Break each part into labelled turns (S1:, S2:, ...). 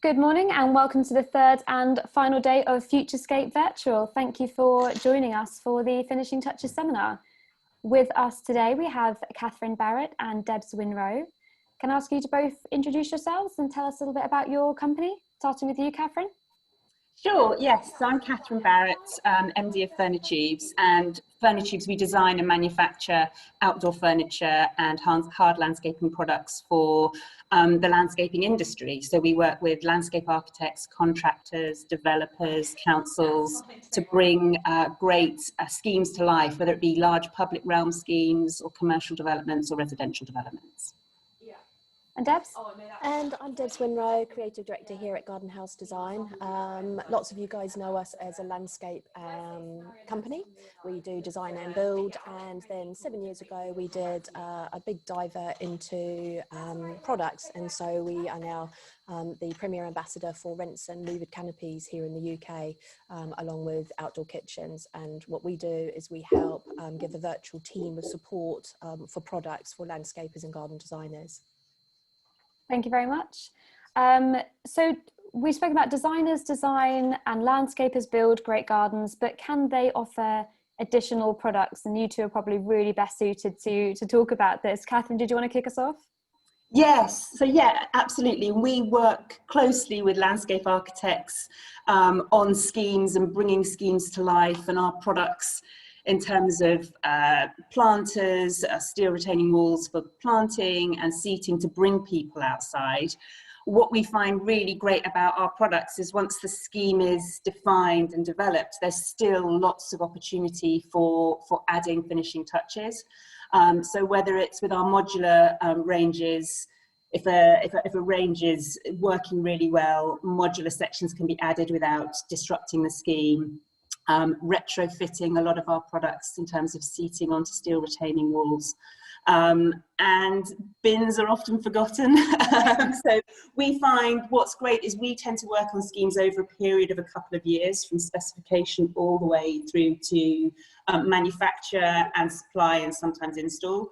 S1: Good morning and welcome to the third and final day of FutureScape Virtual. Thank you for joining us for the Finishing Touches seminar. With us today we have Catherine Barratt and Debs Winrow. Can I ask you to both introduce yourselves and tell us a little bit about your company, starting with you, Catherine?
S2: Sure, yes. So I'm Catherine Barratt, MD of FurniTubes, and FurniTubes, we design and manufacture outdoor furniture and hard landscaping products for the landscaping industry. So we work with landscape architects, contractors, developers, councils to bring great schemes to life, whether it be large public realm schemes or commercial developments or residential developments.
S1: And Debs?
S3: And I'm Debs Winrow, Creative Director here at Garden House Design. Lots of you guys know us as a landscape company. We do design and build, and then 7 years ago we did a big diver into products, and so we are now the premier ambassador for rents and louvered canopies here in the UK, along with outdoor kitchens. And what we do is we help give a virtual team of support for products for landscapers and garden designers.
S1: Thank you very much. So we spoke about designers design and landscapers build great gardens, but can they offer additional products? And you two are probably really best suited to talk about this. Catherine, did you want to kick us off?
S2: Yes, so yeah, absolutely. We work closely with landscape architects on schemes and bringing schemes to life, and our products in terms of planters, steel retaining walls for planting and seating to bring people outside. What we find really great about our products is once the scheme is defined and developed, there's still lots of opportunity for adding finishing touches. So whether it's with our modular ranges, if a range is working really well, modular sections can be added without disrupting the scheme. Retrofitting a lot of our products in terms of seating onto steel retaining walls. And bins are often forgotten. So we find what's great is we tend to work on schemes over a period of a couple of years, from specification all the way through to manufacture and supply and sometimes install.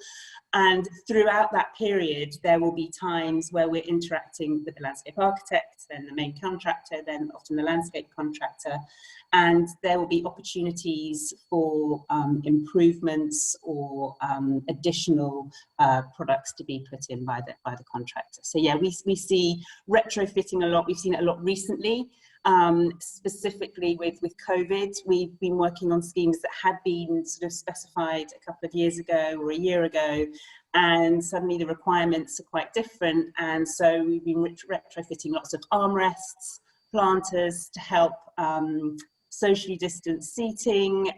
S2: And throughout that period, there will be times where we're interacting with the landscape architect, then the main contractor, then often the landscape contractor. And there will be opportunities for improvements or additional products to be put in by the contractor. So yeah, we see retrofitting a lot. We've seen it a lot recently. Specifically with COVID, we've been working on schemes that had been sort of specified a couple of years ago or a year ago, and suddenly the requirements are quite different. And so we've been retrofitting lots of armrests, planters to help socially distanced seating.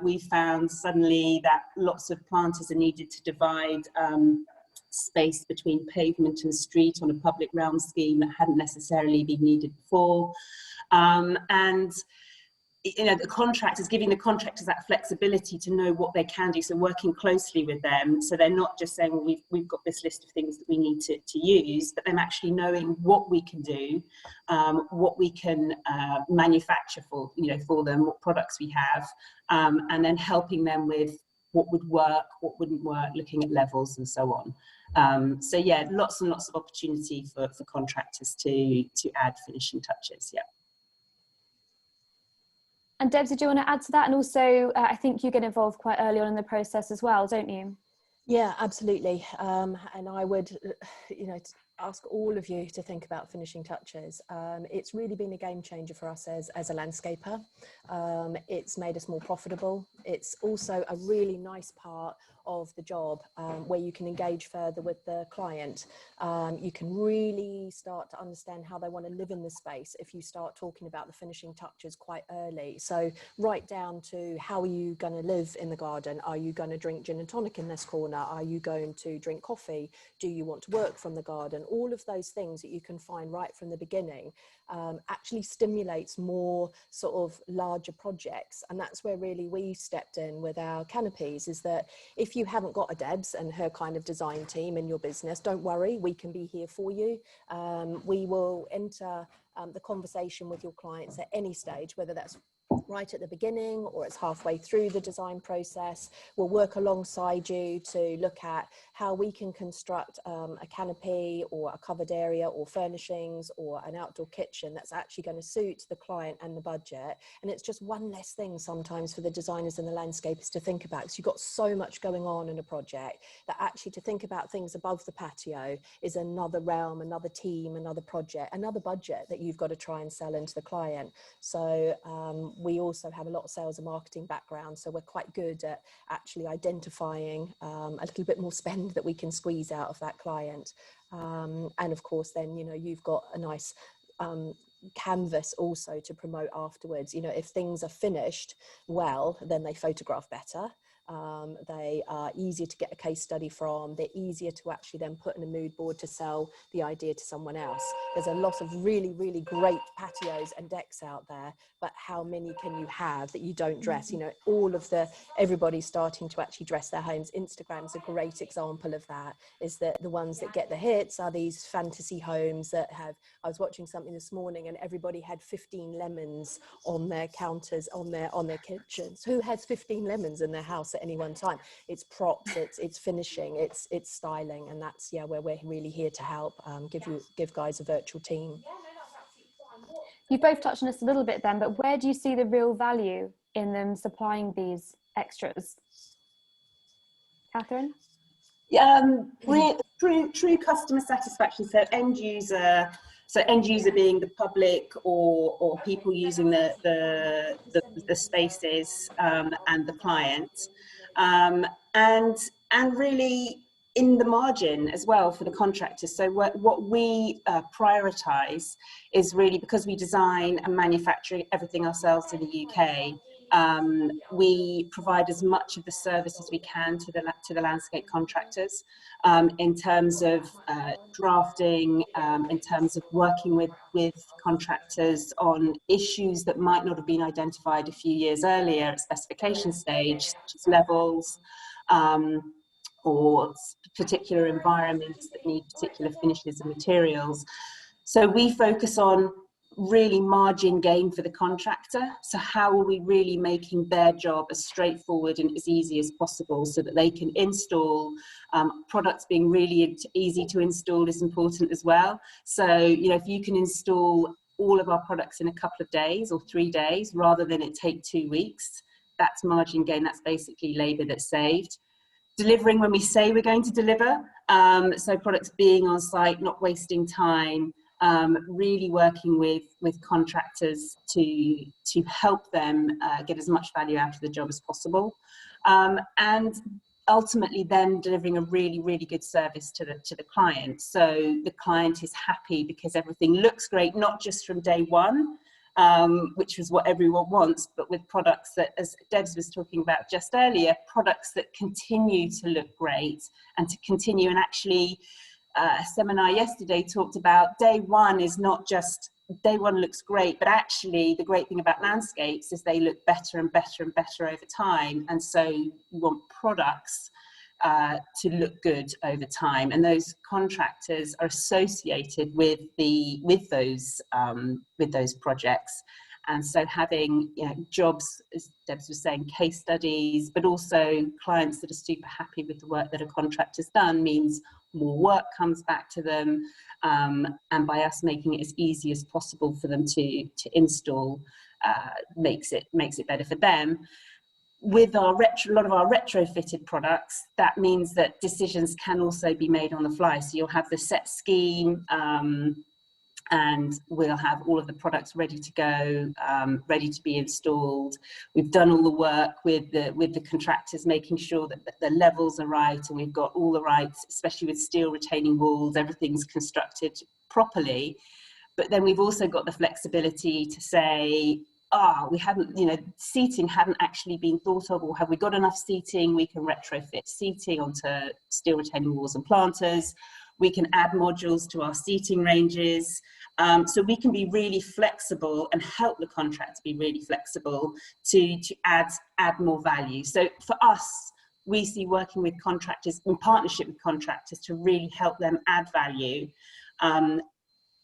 S2: We found suddenly that lots of planters are needed to divide space between pavement and street on a public realm scheme that hadn't necessarily been needed before. And you know, the contractors, giving the contractors that flexibility to know what they can do, so working closely with them, so they're not just saying, well, we've got this list of things that we need to use, but them actually knowing what we can do, what we can manufacture for them, what products we have, and then helping them with what would work, what wouldn't work, looking at levels and so on. So yeah, lots and lots of opportunity for contractors to add finishing touches. Yeah.
S1: And Debs, did you want to add to that? And also, I think you get involved quite early on in the process as well, don't you?
S3: Yeah, absolutely. And I would, ask all of you to think about finishing touches. It's really been a game changer for us as a landscaper. It's made us more profitable. It's also a really nice part of the job where you can engage further with the client. You can really start to understand how they want to live in the space if you start talking about the finishing touches quite early. So right down to, how are you going to live in the garden? Are you going to drink gin and tonic in this corner? Are you going to drink coffee? Do you want to work from the garden? All of those things that you can find right from the beginning actually stimulates more sort of larger projects. And that's where really we stepped in with our canopies, is that if you haven't got a Debs and her kind of design team in your business, don't worry, we can be here for you. We will enter the conversation with your clients at any stage, whether that's right at the beginning or it's halfway through the design process. We'll work alongside you to look at how we can construct a canopy or a covered area or furnishings or an outdoor kitchen that's actually going to suit the client and the budget. And it's just one less thing sometimes for the designers and the landscapers to think about, because you've got so much going on in a project that actually to think about things above the patio is another realm, another team, another project, another budget that you've got to try and sell into the client. So we also have a lot of sales and marketing background, so we're quite good at actually identifying a little bit more spend that we can squeeze out of that client. And of course then, you know, you've got a nice canvas also to promote afterwards. You know, if things are finished well, then they photograph better. They are easier to get a case study from. They're easier to actually then put in a mood board to sell the idea to someone else. There's a lot of really, really great patios and decks out there, but how many can you have that you don't dress? You know, everybody's starting to actually dress their homes. Instagram's a great example of that, is that the ones that get the hits are these fantasy homes that have, I was watching something this morning and everybody had 15 lemons on their counters, on their kitchens. Who has 15 lemons in their house at any one time? It's props, it's finishing, it's styling, and that's where we're really here to help give guys a virtual team.
S1: You both touched on this a little bit then, but where do you see the real value in them supplying these extras? Catherine?
S2: We're true customer satisfaction, so end user being the public or people using the spaces and the client, and really in the margin as well for the contractors. So what we prioritise is really, because we design and manufacture everything ourselves in the UK, we provide as much of the service as we can to the landscape contractors, in terms of drafting, in terms of working with contractors on issues that might not have been identified a few years earlier at specification stage, such as levels, or particular environments that need particular finishes and materials. So we focus on really margin gain for the contractor. So how are we really making their job as straightforward and as easy as possible so that they can install? Products being really easy to install is important as well. So, you know, if you can install all of our products in a couple of days or 3 days rather than it take 2 weeks, that's margin gain. That's basically labour that's saved. Delivering when we say we're going to deliver, so products being on site, not wasting time, really working with contractors to help them get as much value out of the job as possible, and ultimately then delivering a really, really good service to the client. So the client is happy because everything looks great, not just from day one, which is what everyone wants, but with products that, as Debs was talking about just earlier, products that continue to look great and to continue. And actually, a seminar yesterday talked about day one is not just day one looks great, but actually the great thing about landscapes is they look better and better and better over time. And so you want products to look good over time, and those contractors are associated with those projects. And so having, you know, jobs, as Debs was saying, case studies, but also clients that are super happy with the work that a contractor's done, means more work comes back to them, and by us making it as easy as possible for them to install, makes it better for them. With a lot of our retrofitted products, that means that decisions can also be made on the fly. So you'll have the set scheme, and we'll have all of the products ready to go, ready to be installed. We've done all the work with the contractors, making sure that the levels are right, and we've got all the rights, especially with steel retaining walls, everything's constructed properly. But then we've also got the flexibility to say, we hadn't, you know, seating hadn't actually been thought of, or have we got enough seating? We can retrofit seating onto steel retaining walls and planters. We can add modules to our seating ranges. So we can be really flexible and help the contractor be really flexible to add more value. So for us, we see working with contractors, in partnership with contractors, to really help them add value.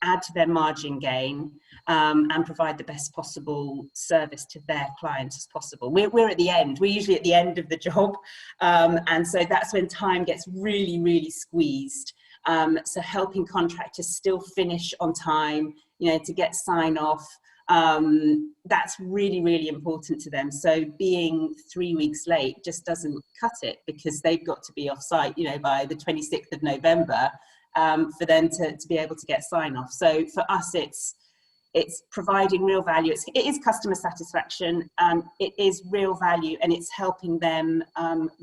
S2: add to their margin gain, and provide the best possible service to their clients as possible. We're at the end. We're usually at the end of the job, and so that's when time gets really, really squeezed. So helping contractors still finish on time, to get sign off, that's really, really important to them. So being 3 weeks late just doesn't cut it, because they've got to be off site, by the 26th of November, for them to be able to get sign off. So for us, it's providing real value. It is customer satisfaction. It is real value, and it's helping them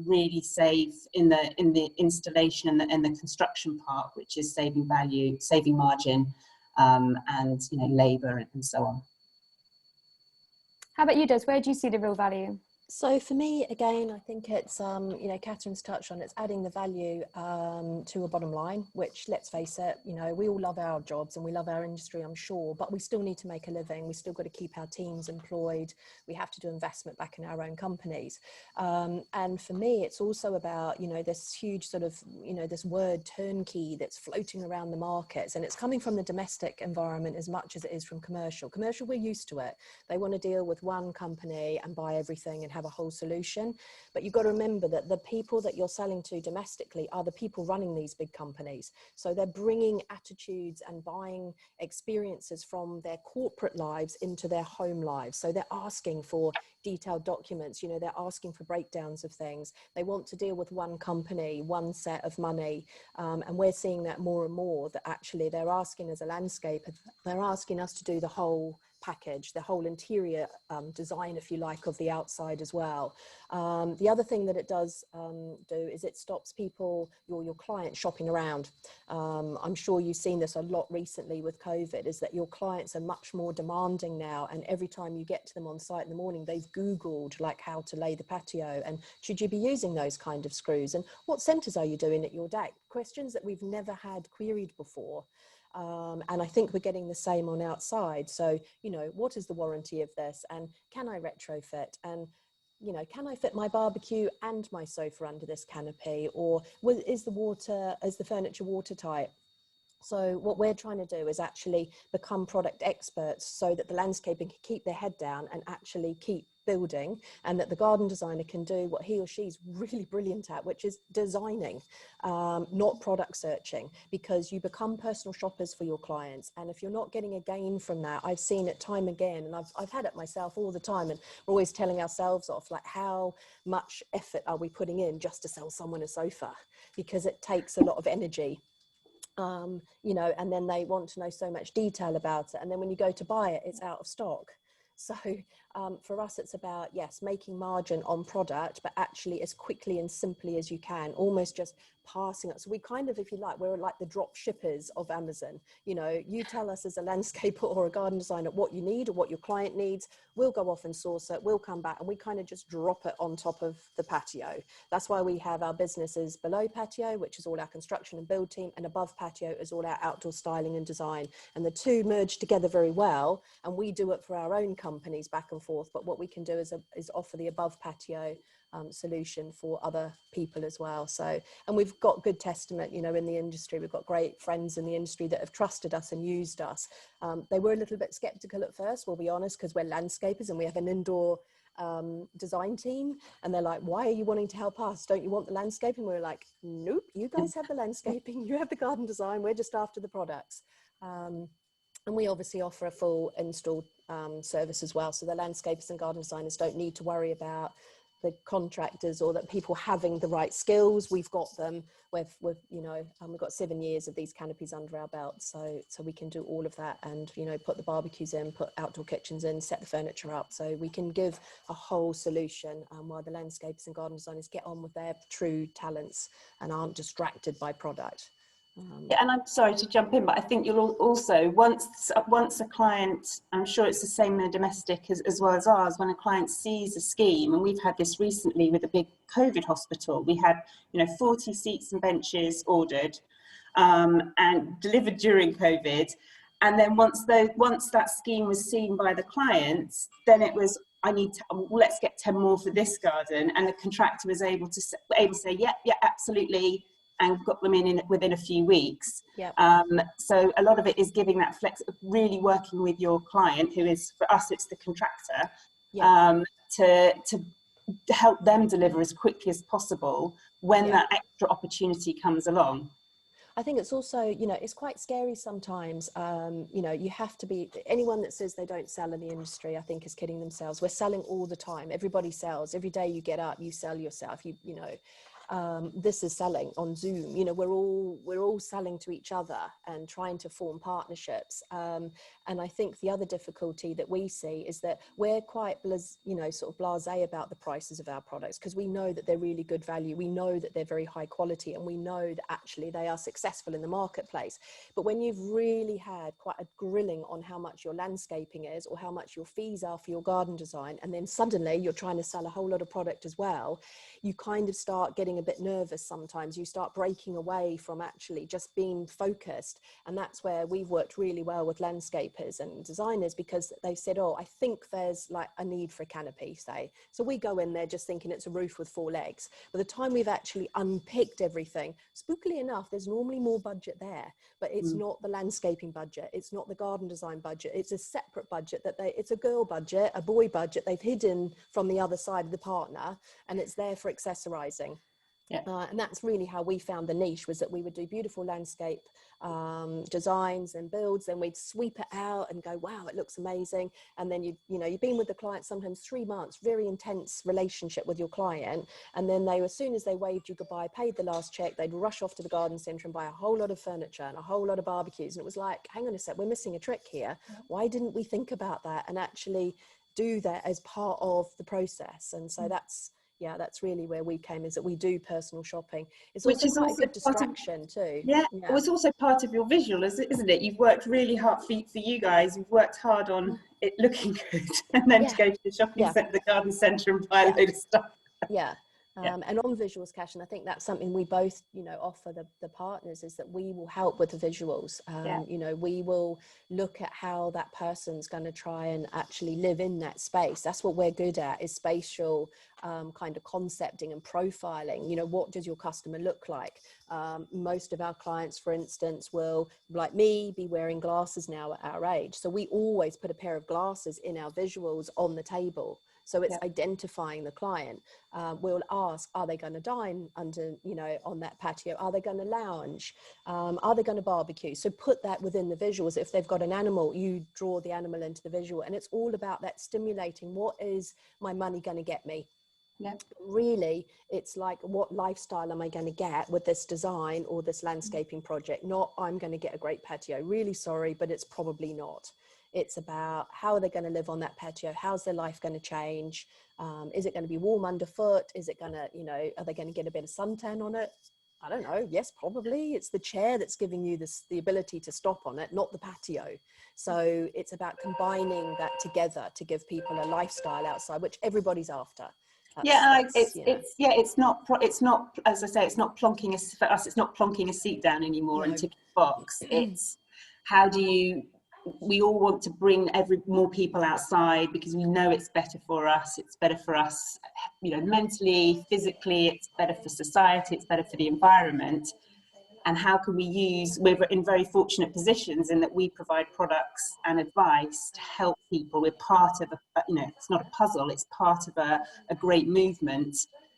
S2: really save in the installation and the construction part, which is saving value, saving margin, and labour and so on.
S1: How about you, Des? Where do you see the real value?
S3: So for me, again, I think it's, Catherine's touched on, it's adding the value to a bottom line, which, let's face it, we all love our jobs and we love our industry, I'm sure, but we still need to make a living. We still got to keep our teams employed. We have to do investment back in our own companies. And for me, it's also about, this huge sort of, this word turnkey that's floating around the markets, and it's coming from the domestic environment as much as it is from commercial. Commercial, we're used to it. They want to deal with one company and buy everything and have a whole solution, but you've got to remember that the people that you're selling to domestically are the people running these big companies. So they're bringing attitudes and buying experiences from their corporate lives into their home lives. So they're asking for detailed documents, they're asking for breakdowns of things. They want to deal with one company, one set of money, and we're seeing that more and more, that actually they're asking, as a landscaper, they're asking us to do the whole package, the whole interior design, if you like, of the outside as well. The other thing that it does do is it stops people, your clients, shopping around. I'm sure you've seen this a lot recently with COVID, is that your clients are much more demanding now, and every time you get to them on site in the morning, they've Googled like how to lay the patio, and should you be using those kind of screws, and what centers are you doing at your deck? Questions that we've never had queried before. And I think we're getting the same on outside. So, what is the warranty of this? And can I retrofit? And, can I fit my barbecue and my sofa under this canopy? Or is the furniture watertight? So what we're trying to do is actually become product experts, so that the landscaping can keep their head down and actually keep building, and that the garden designer can do what he or she's really brilliant at, which is designing, not product searching, because you become personal shoppers for your clients. And if you're not getting a gain from that, I've seen it time again, and I've had it myself all the time, and we're always telling ourselves off, like, how much effort are we putting in just to sell someone a sofa? Because it takes a lot of energy. And then they want to know so much detail about it. And then when you go to buy it, it's out of stock. So for us, it's about, yes, making margin on product, but actually as quickly and simply as you can, almost just passing it. So we kind of, if you like, we're like the drop shippers of Amazon. You tell us as a landscaper or a garden designer what you need or what your client needs. We'll go off and source it. We'll come back and we kind of just drop it on top of the patio. That's why we have our businesses below patio, which is all our construction and build team, and above patio is all our outdoor styling and design. And the two merge together very well. And we do it for our own companies back and forth. But what we can do is offer the above patio solution for other people as well. So, and we've got good testament, in the industry. We've got great friends in the industry that have trusted us and used us. They were a little bit skeptical at first, we'll be honest, because we're landscapers and we have an indoor design team, and they're like, why are you wanting to help us? Don't you want the landscaping? We're like, nope, you guys have the landscaping, you have the garden design, we're just after the products. And we obviously offer a full install service as well, so the landscapers and garden designers don't need to worry about the contractors or that people having the right skills. We've got them. We've got 7 years of these canopies under our belt, so we can do all of that, and put the barbecues in, put outdoor kitchens in, set the furniture up, so we can give a whole solution, while the landscapers and garden designers get on with their true talents and aren't distracted by product.
S2: Yeah, and I'm sorry to jump in, but I think you'll also, once a client, I'm sure it's the same in a domestic as well as ours, when a client sees a scheme, and we've had this recently with a big COVID hospital, we had 40 seats and benches ordered and delivered during COVID, and then once that scheme was seen by the clients, then it was, let's get 10 more for this garden, and the contractor was able to say, yeah, absolutely. and got them in within a few weeks.
S3: Yep.
S2: So a lot of it is giving that flex, really working with your client, who is, for us, it's the contractor,
S3: Yep.
S2: to help them deliver as quickly as possible when
S3: Yep.
S2: that extra opportunity comes along.
S3: I think it's also, you know, it's quite scary sometimes. You know, you have to be, anyone that says they don't sell in the industry, I think is kidding themselves. We're selling all the time. Everybody sells. Every day you get up, you sell yourself. You know, this is selling on Zoom. You know, we're all selling to each other and trying to form partnerships. And I think the other difficulty that we see is that we're quite, you know, sort of blasé about the prices of our products, because we know that they're really good value. We know that they're very high quality, and we know that actually they are successful in the marketplace. But when you've really had quite a grilling on how much your landscaping is, or how much your fees are for your garden design, and then suddenly you're trying to sell a whole lot of product as well, you kind of start getting a bit nervous sometimes. You start breaking away from actually just being focused. And that's where we've worked really well with landscapers and designers, because they've said, oh, I think there's like a need for a canopy, say. So we go in there just thinking it's a roof with 4 legs. By the time we've actually unpicked everything, spookily enough, there's normally more budget there, but it's not the landscaping budget. It's not the garden design budget. It's a separate budget it's a girl budget, a boy budget they've hidden from the other side of the partner, and it's there for accessorizing.
S2: Yeah.
S3: And that's really how we found the niche, was that we would do beautiful landscape designs and builds, then we'd sweep it out and go, wow, it looks amazing. And then you've been with the client sometimes 3 months, very intense relationship with your client, and then as soon as they waved you goodbye, paid the last check, they'd rush off to the garden centre and buy a whole lot of furniture and a whole lot of barbecues. And it was like, hang on a sec, we're missing a trick here. Why didn't we think about that and actually do that as part of the process? And so that's really where we came, is that we do personal shopping. It's also quite a good distraction too.
S2: Yeah, well, it's also part of your visual, isn't it? You've worked really hard for you guys. You've worked hard on it looking good, and then to go to the shopping centre, the garden centre, and buy a load of stuff.
S3: And on visuals, Cash, and I think that's something we both, offer the partners, is that we will help with the visuals. We will look at how that person's going to try and actually live in that space. That's what we're good at, is spatial kind of concepting and profiling. What does your customer look like? Most of our clients, for instance, will, like me, be wearing glasses now at our age. So we always put a pair of glasses in our visuals on the table. So it's identifying the client. We'll ask, are they going to dine under, on that patio? Are they going to lounge? Are they going to barbecue? So put that within the visuals. If they've got an animal, you draw the animal into the visual. And it's all about that stimulating. What is my money going to get me? Yeah. Really, it's like, what lifestyle am I going to get with this design or this landscaping project? Not, I'm going to get a great patio. Really sorry, but it's probably not. It's about, how are they going to live on that patio? How's their life going to change? Is it going to be warm underfoot? Is it going to, are they going to get a bit of suntan on it? I don't know. Yes, probably. It's the chair that's giving you the ability to stop on it, not the patio. So it's about combining that together to give people a lifestyle outside, which everybody's after.
S2: It's not, as I say, it's not plonking for us, it's not plonking a seat down anymore and ticking a box. It's, how do we all want to bring more people outside, because we know it's better for us. It's better for us, mentally, physically. It's better for society. It's better for the environment. And how can we're in very fortunate positions in that we provide products and advice to help people. We're part of it's not a puzzle. It's part of a great movement.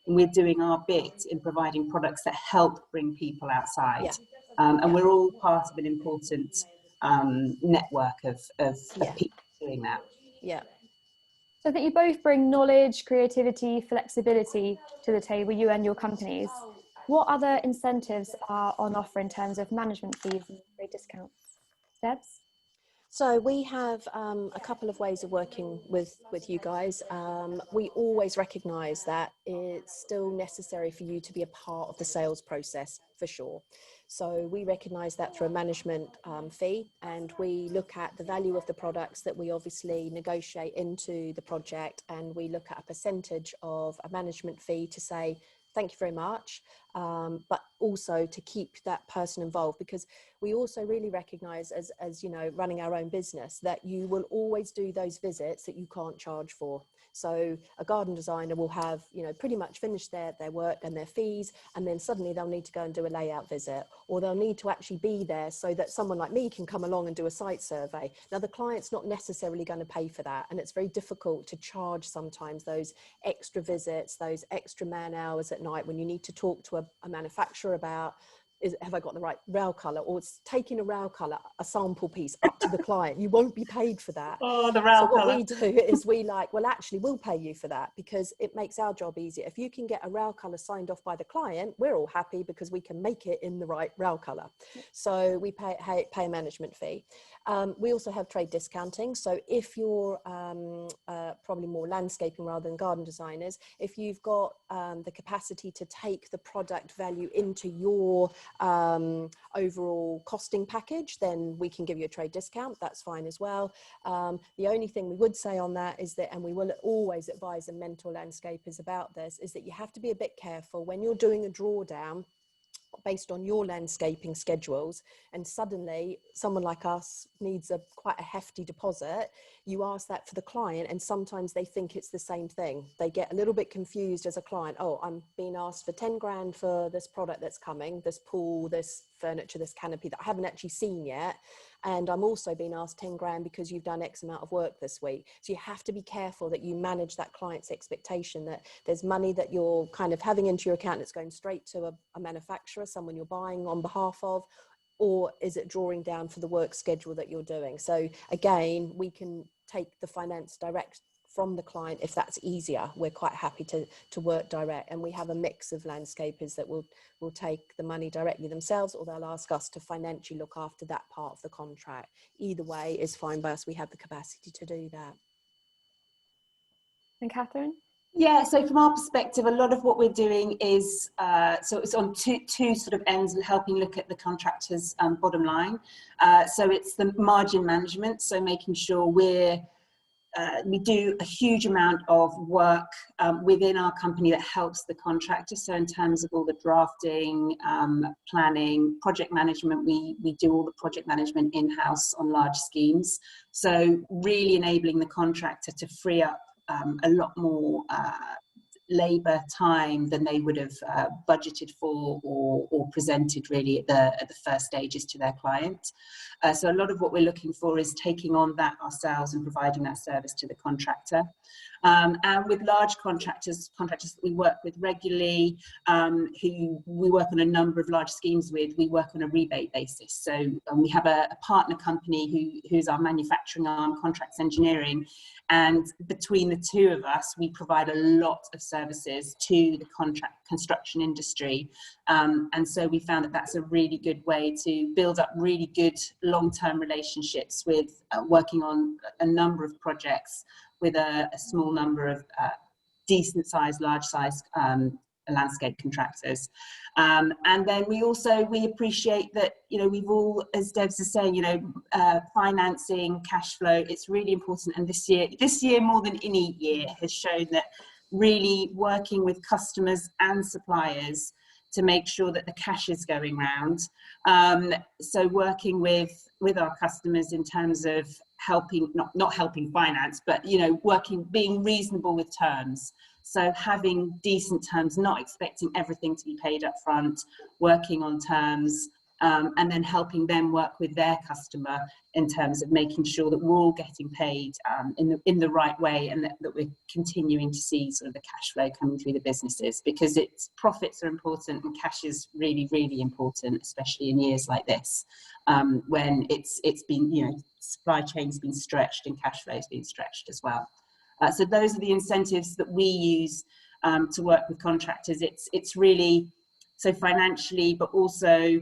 S2: And we're doing our bit in providing products that help bring people outside. And we're all part of an important network of people doing that.
S1: So I think you both bring knowledge, creativity, flexibility to the table, you and your companies. What other incentives are on offer in terms of management fees and trade discounts? Debs?
S3: So we have a couple of ways of working with you guys. We always recognise that it's still necessary for you to be a part of the sales process, for sure. So we recognise that through a management fee, and we look at the value of the products that we obviously negotiate into the project, and we look at a percentage of a management fee to say, thank you very much, but also to keep that person involved, because we also really recognise, as running our own business, that you will always do those visits that you can't charge for. So a garden designer will have, you know, pretty much finished their work and their fees, and then suddenly they'll need to go and do a layout visit, or they'll need to actually be there so that someone like me can come along and do a site survey. Now the client's not necessarily going to pay for that, and it's very difficult to charge sometimes those extra visits, those extra man hours at night when you need to talk to a manufacturer about, have I got the right rail colour, or it's taking a rail colour, a sample piece up to the client. You won't be paid for that.
S2: Oh, the rail
S3: So what
S2: colour.
S3: we do is we like, well, actually we'll pay you for that because it makes our job easier. If you can get a rail colour signed off by the client, we're all happy because we can make it in the right rail colour. So we pay a management fee. We also have trade discounting. So if you're probably more landscaping rather than garden designers, if you've got the capacity to take the product value into your overall costing package, then we can give you a trade discount. That's fine as well. The only thing we would say on that is that, and we will always advise and mentor landscapers about this, is that you have to be a bit careful when you're doing a drawdown based on your landscaping schedules, and suddenly someone like us needs quite a hefty deposit. You ask that for the client, and sometimes they think it's the same thing. They get a little bit confused as a client. Oh, I'm being asked for 10 grand for this product that's coming, this pool, this furniture, this canopy that I haven't actually seen yet, and I'm also being asked 10 grand because you've done X amount of work this week. So you have to be careful that you manage that client's expectation, that there's money that you're kind of having into your account that's going straight to a manufacturer, someone you're buying on behalf of, or is it drawing down for the work schedule that you're doing? So again, we can take the finance direct from the client if that's easier. We're quite happy to work direct, and we have a mix of landscapers that will take the money directly themselves, or they'll ask us to financially look after that part of the contract. Either way is fine by us. We have the capacity to do that.
S1: And Catherine?
S2: Yeah, so from our perspective, a lot of what we're doing is, so it's on two sort of ends, helping look at the contractor's bottom line. So it's the margin management, so making sure we do a huge amount of work within our company that helps the contractor. So in terms of all the drafting, planning, project management, we do all the project management in-house on large schemes. So really enabling the contractor to free up a lot more labour time than they would have budgeted for or presented really at the first stages to their client. So a lot of what we're looking for is taking on that ourselves and providing that service to the contractor. And with large contractors that we work with regularly, who we work on a number of large schemes with, we work on a rebate basis. So we have a partner company who's our manufacturing arm, Contracts Engineering, and between the two of us, we provide a lot of services to the construction industry. And so we found that that's a really good way to build up really good long-term relationships with working on a number of projects with a small number of decent sized, large sized landscape contractors. And then we appreciate that, you know, we've all, as Debs is saying, you know, financing, cash flow, it's really important. And this year more than any year has shown that really working with customers and suppliers to make sure that the cash is going round. So working with our customers in terms of helping, not helping finance, but, you know, being reasonable with terms. So having decent terms, not expecting everything to be paid up front, working on terms, and then helping them work with their customer in terms of making sure that we're all getting paid in the right way, and that we're continuing to see sort of the cash flow coming through the businesses, because profits are important and cash is really, really important, especially in years like this, when it's been, you know, supply chain's been stretched and cash flow's been stretched as well. So those are the incentives that we use to work with contractors. It's really, so financially, but also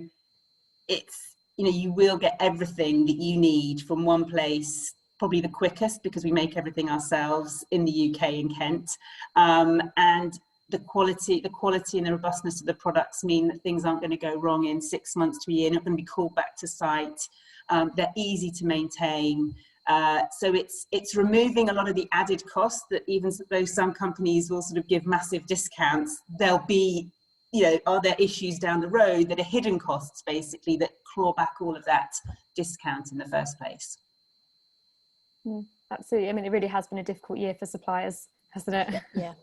S2: it's, you know, you will get everything that you need from one place, probably the quickest, because we make everything ourselves in the UK in Kent. And the quality and the robustness of the products mean that things aren't going to go wrong in 6 months to a year, not going to be called back to site. They're easy to maintain. So it's removing a lot of the added costs that, even though some companies will sort of give massive discounts, there'll be, you know, are there issues down the road that are hidden costs basically that claw back all of that discount in the first place.
S1: Absolutely. I mean, it really has been a difficult year for suppliers hasn't it?
S3: Yeah.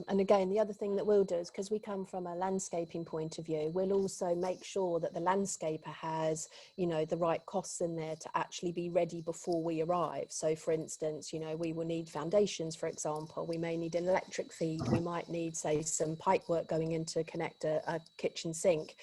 S3: And again, the other thing that we'll do is, because we come from a landscaping point of view, we'll also make sure that the landscaper has, you know, the right costs in there to actually be ready before we arrive. So for instance, you know, we will need foundations, for example, we may need an electric feed, we might need, say, some pipe work going in to connect a kitchen sink.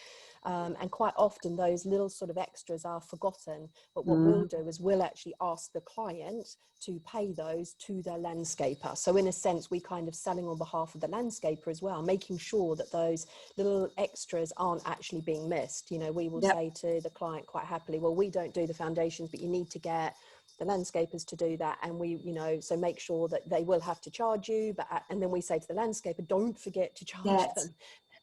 S3: And quite often those little sort of extras are forgotten, but what we'll do is we'll actually ask the client to pay those to their landscaper. So in a sense, we kind of selling on behalf of the landscaper as well, making sure that those little extras aren't actually being missed. You know, we will say to the client quite happily, well, we don't do the foundations, but you need to get the landscapers to do that, and we, you know, so make sure that they will have to charge you, but and then we say to the landscaper, don't forget to charge them.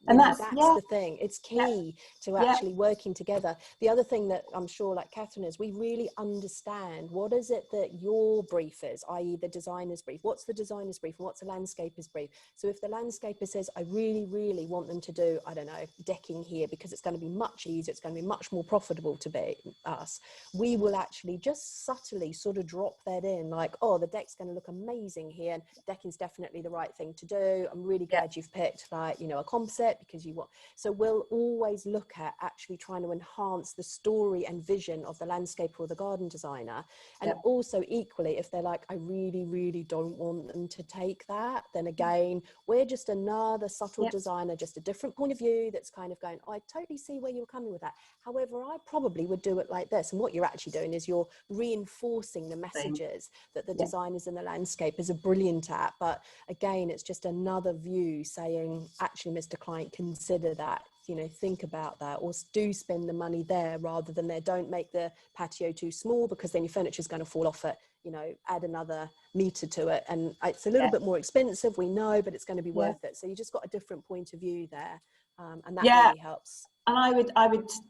S2: And
S3: that's
S2: yeah,
S3: the thing. It's key to actually working together. The other thing that I'm sure, like Catherine, is we really understand what is it that your brief is, i.e. the designer's brief. What's the designer's brief and what's the landscaper's brief? So if the landscaper says, I really, really want them to do, I don't know, decking here because it's going to be much easier, it's going to be much more profitable to be us, we will actually just subtly sort of drop that in, like, oh, the deck's going to look amazing here, and decking's definitely the right thing to do. I'm really glad you've picked, like, you know, a composite, because you want. So we'll always look at actually trying to enhance the story and vision of the landscaper or the garden designer. And also equally, if they're like, I really, really don't want them to take that, then again, we're just another subtle designer, just a different point of view that's kind of going, oh, I totally see where you're coming with that. However, I probably would do it like this. And what you're actually doing is you're reinforcing the messages that the designers and the landscapers are brilliant at. But again, it's just another view saying, actually, Mr. Client, consider that, you know, think about that, or do spend the money there rather than there. Don't make the patio too small, because then your furniture is going to fall off it. You know, add another meter to it, and it's a little bit more expensive, we know, but it's going to be worth it. So you just got a different point of view there, and that really helps.
S2: And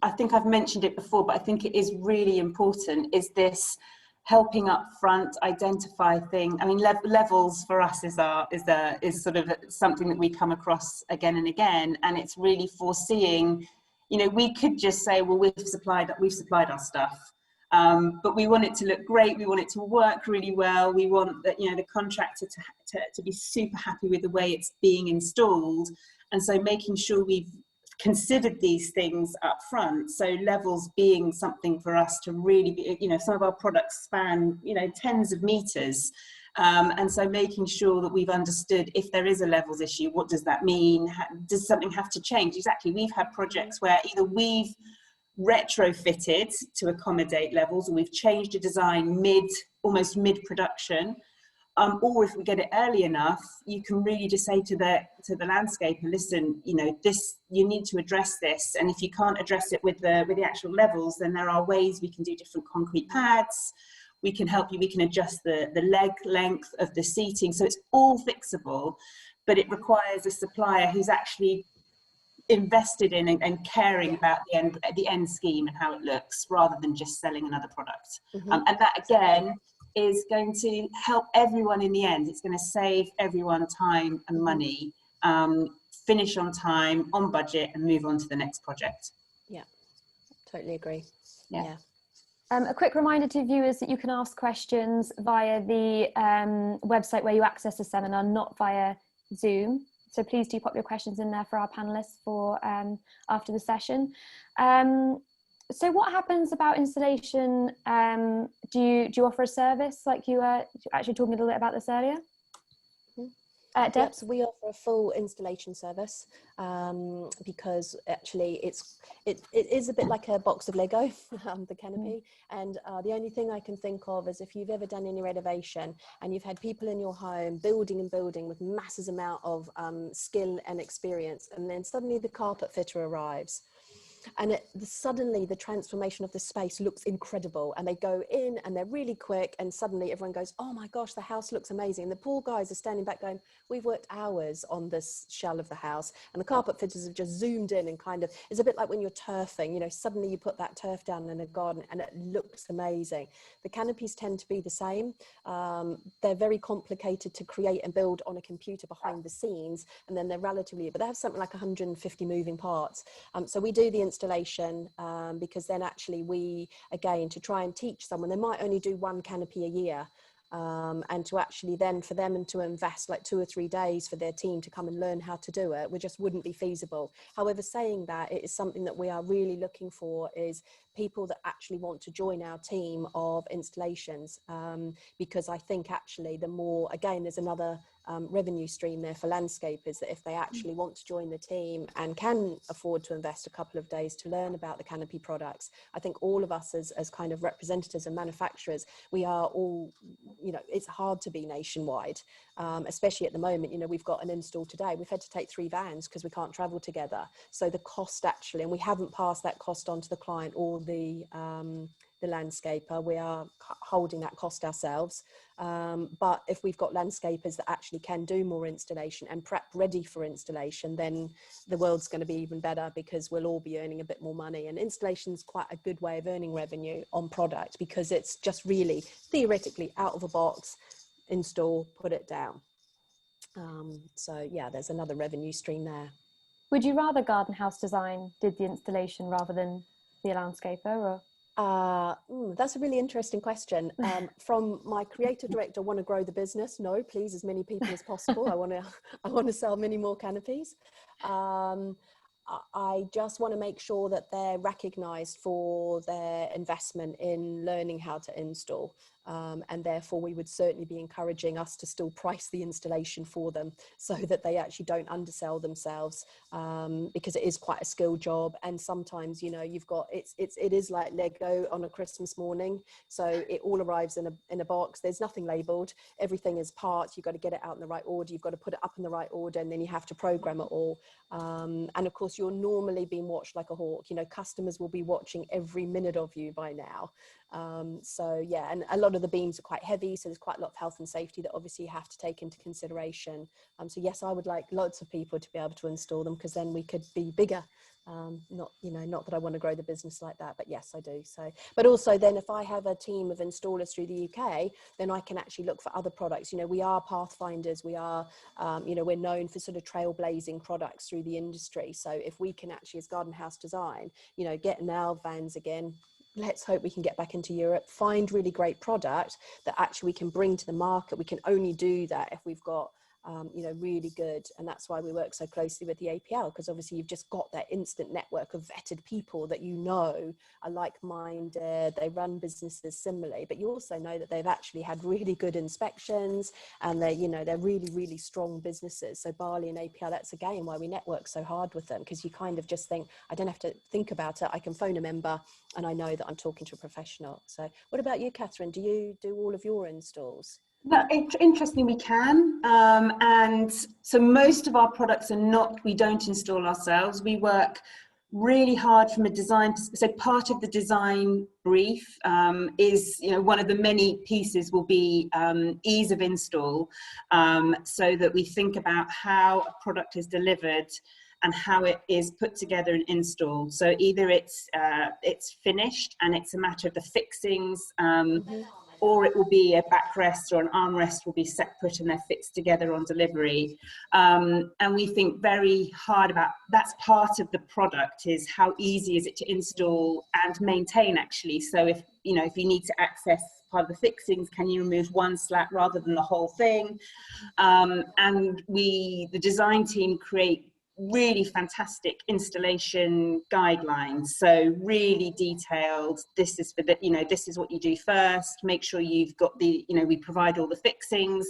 S2: I think I've mentioned it before, but I think it is really important, is this helping up front, identify things. I mean, levels for us is sort of something that we come across again and again, and it's really foreseeing. You know, we could just say, well, we've supplied our stuff, but we want it to look great, we want it to work really well, we want that, you know, the contractor to be super happy with the way it's being installed. And so making sure we've considered these things up front. So levels being something for us to really be, you know, some of our products span, you know, tens of meters. And so making sure that we've understood, if there is a levels issue, what does that mean? Does something have to change? Exactly. We've had projects where either we've retrofitted to accommodate levels, or we've changed a design almost mid-production. Or if we get it early enough, you can really just say to the landscaper, listen, you know, you need to address this, and if you can't address it with the actual levels, then there are ways we can do different concrete pads. We can help you. We can adjust the leg length of the seating, so it's all fixable, but it requires a supplier who's actually invested in and caring about the end scheme and how it looks, rather than just selling another product. And that again is going to help everyone in the end. It's going to save everyone time and money, finish on time, on budget, and move on to the next project.
S3: Yeah, totally agree. Yeah.
S1: A quick reminder to viewers that you can ask questions via the website where you access the seminar, not via Zoom. So please do pop your questions in there for our panelists for after the session. So what happens about installation? Do you offer a service, like you actually told me a little bit about this earlier? Debs?
S3: Yep, so we offer a full installation service, because actually it is a bit like a box of Lego, the canopy. And the only thing I can think of is if you've ever done any renovation and you've had people in your home building and building with massive amount of skill and experience, and then suddenly the carpet fitter arrives. And suddenly the transformation of the space looks incredible, and they go in and they're really quick, and suddenly everyone goes, oh my gosh, the house looks amazing. And the poor guys are standing back going, we've worked hours on this shell of the house, and the carpet fitters have just zoomed in and kind of, it's a bit like when you're turfing, you know, suddenly you put that turf down in a garden and it looks amazing. The canopies tend to be the same. They're very complicated to create and build on a computer behind the scenes, and then they're but they have something like 150 moving parts. So we do the installation, because then actually we, again, to try and teach someone, they might only do one canopy a year. and to actually then for them and to invest like 2 or 3 days for their team to come and learn how to do it, we just wouldn't be feasible. However, saying that, it is something that we are really looking for is people that actually want to join our team of installations, because I think actually the more, again, there's another revenue stream there for landscapers, that if they actually want to join the team and can afford to invest a couple of days to learn about the canopy products, I think all of us as kind of representatives and manufacturers, we are all, you know, it's hard to be nationwide, especially at the moment. You know, we've got an install today, we've had to take 3 vans because we can't travel together. So the cost actually, and we haven't passed that cost on to the client or the landscaper, we are holding that cost ourselves. But if we've got landscapers that actually can do more installation and prep ready for installation, then the world's going to be even better, because we'll all be earning a bit more money. And installation is quite a good way of earning revenue on product, because it's just really theoretically out of a box, install, put it down. So yeah, there's another revenue stream there.
S1: Would you rather Garden House Design did the installation rather than the landscaper, or?
S3: That's a really interesting question. From my creative director, want to grow the business? No, please, as many people as possible. I want to sell many more canopies. I just want to make sure that they're recognised for their investment in learning how to install. And therefore we would certainly be encouraging us to still price the installation for them, so that they actually don't undersell themselves, because it is quite a skilled job. And sometimes, you know, you've got, it is like Lego on a Christmas morning. So it all arrives in a box. There's nothing labelled. Everything is parts. You've got to get it out in the right order. You've got to put it up in the right order, and then you have to program it all. And of course, you're normally being watched like a hawk. You know, customers will be watching every minute of you by now. So yeah, and a lot of the beams are quite heavy, so there's quite a lot of health and safety that obviously you have to take into consideration. So yes, I would like lots of people to be able to install them, because then we could be bigger. Not that I want to grow the business like that, but yes, I do. So, but also then if I have a team of installers through the UK, then I can actually look for other products. You know, we are pathfinders. We are, you know, we're known for sort of trailblazing products through the industry. So if we can actually, as Garden House Design, you know, get now vans again, let's hope we can get back into Europe, find really great product that actually we can bring to the market. We can only do that if we've got, you know, really good. And that's why we work so closely with the APL, because obviously you've just got that instant network of vetted people that, you know, are like-minded, they run businesses similarly, but you also know that they've actually had really good inspections, and they're, you know, they're really, really strong businesses. So Barley and APL, that's again why we network so hard with them, because you kind of just think, I don't have to think about it. I can phone a member and I know that I'm talking to a professional. So what about you, Catherine? Do you do all of your installs?
S2: No, interestingly, we can. And so most of our products are not, we don't install ourselves. We work really hard from a design, so part of the design brief is, you know, one of the many pieces will be ease of install, so that we think about how a product is delivered and how it is put together and installed. So either it's finished and it's a matter of the fixings, or it will be a backrest or an armrest will be separate and they're fixed together on delivery. And we think very hard about, that's part of the product, is how easy is it to install and maintain actually. So if, you know, if you need to access part of the fixings, can you remove one slat rather than the whole thing? And the design team create really fantastic installation guidelines, so really detailed. This is for the, you know, this is what you do first. Make sure you've got the, you know, we provide all the fixings,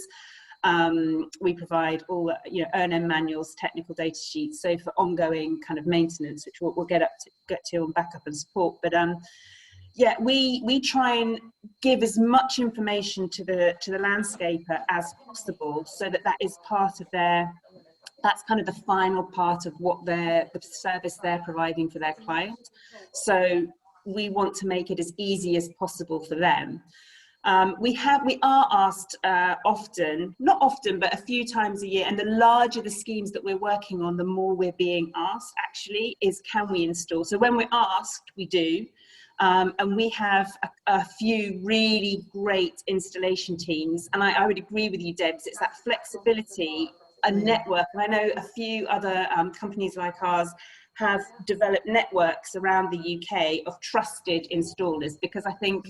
S2: we provide all the, you know, O&M manuals, technical data sheets, so for ongoing kind of maintenance, which we'll get to on backup and support. But yeah, we try and give as much information to the landscaper as possible, so that is part of their, that's kind of the final part of what the service they're providing for their client. So we want to make it as easy as possible for them. We are asked often, not often, but a few times a year, and the larger the schemes that we're working on, the more we're being asked actually, is can we install? So when we're asked, we do. And we have a few really great installation teams. And I would agree with you, Debs, it's that flexibility, a network. And I know a few other companies like ours have developed networks around the UK of trusted installers, because I think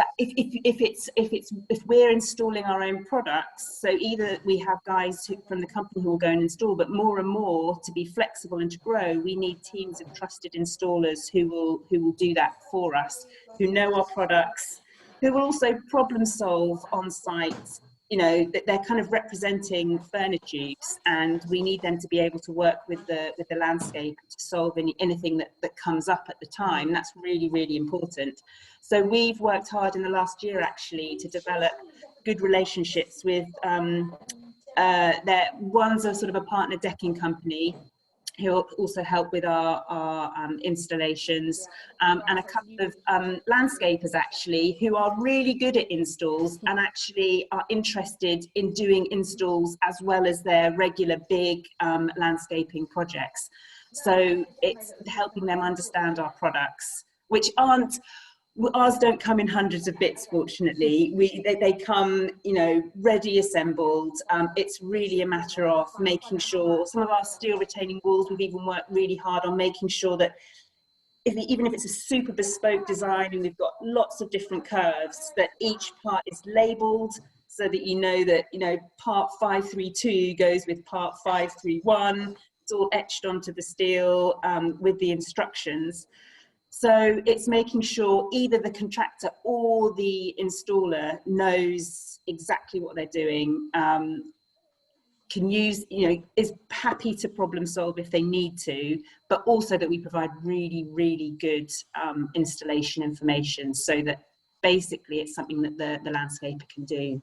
S2: that if we're installing our own products, so either we have guys from the company who will go and install, but more and more, to be flexible and to grow, we need teams of trusted installers who will do that for us, who know our products, who will also problem solve on site. You know, that they're kind of representing furnitures, and we need them to be able to work with the landscape to solve anything that comes up at the time. That's really, really important. So we've worked hard in the last year actually to develop good relationships with one's a sort of a partner decking company who also help with our installations, and a couple of landscapers actually who are really good at installs and actually are interested in doing installs as well as their regular big landscaping projects. So it's helping them understand our products, which ours don't come in hundreds of bits, fortunately. They come, you know, ready assembled. It's really a matter of making sure some of our steel retaining walls, we've even worked really hard on making sure that even if it's a super bespoke design and we've got lots of different curves, that each part is labeled so that you know that, you know, part 532 goes with part 531. It's all etched onto the steel with the instructions. So it's making sure either the contractor or the installer knows exactly what they're doing, can use, you know, is happy to problem solve if they need to, but also that we provide really, really good installation information so that basically it's something that the landscaper can do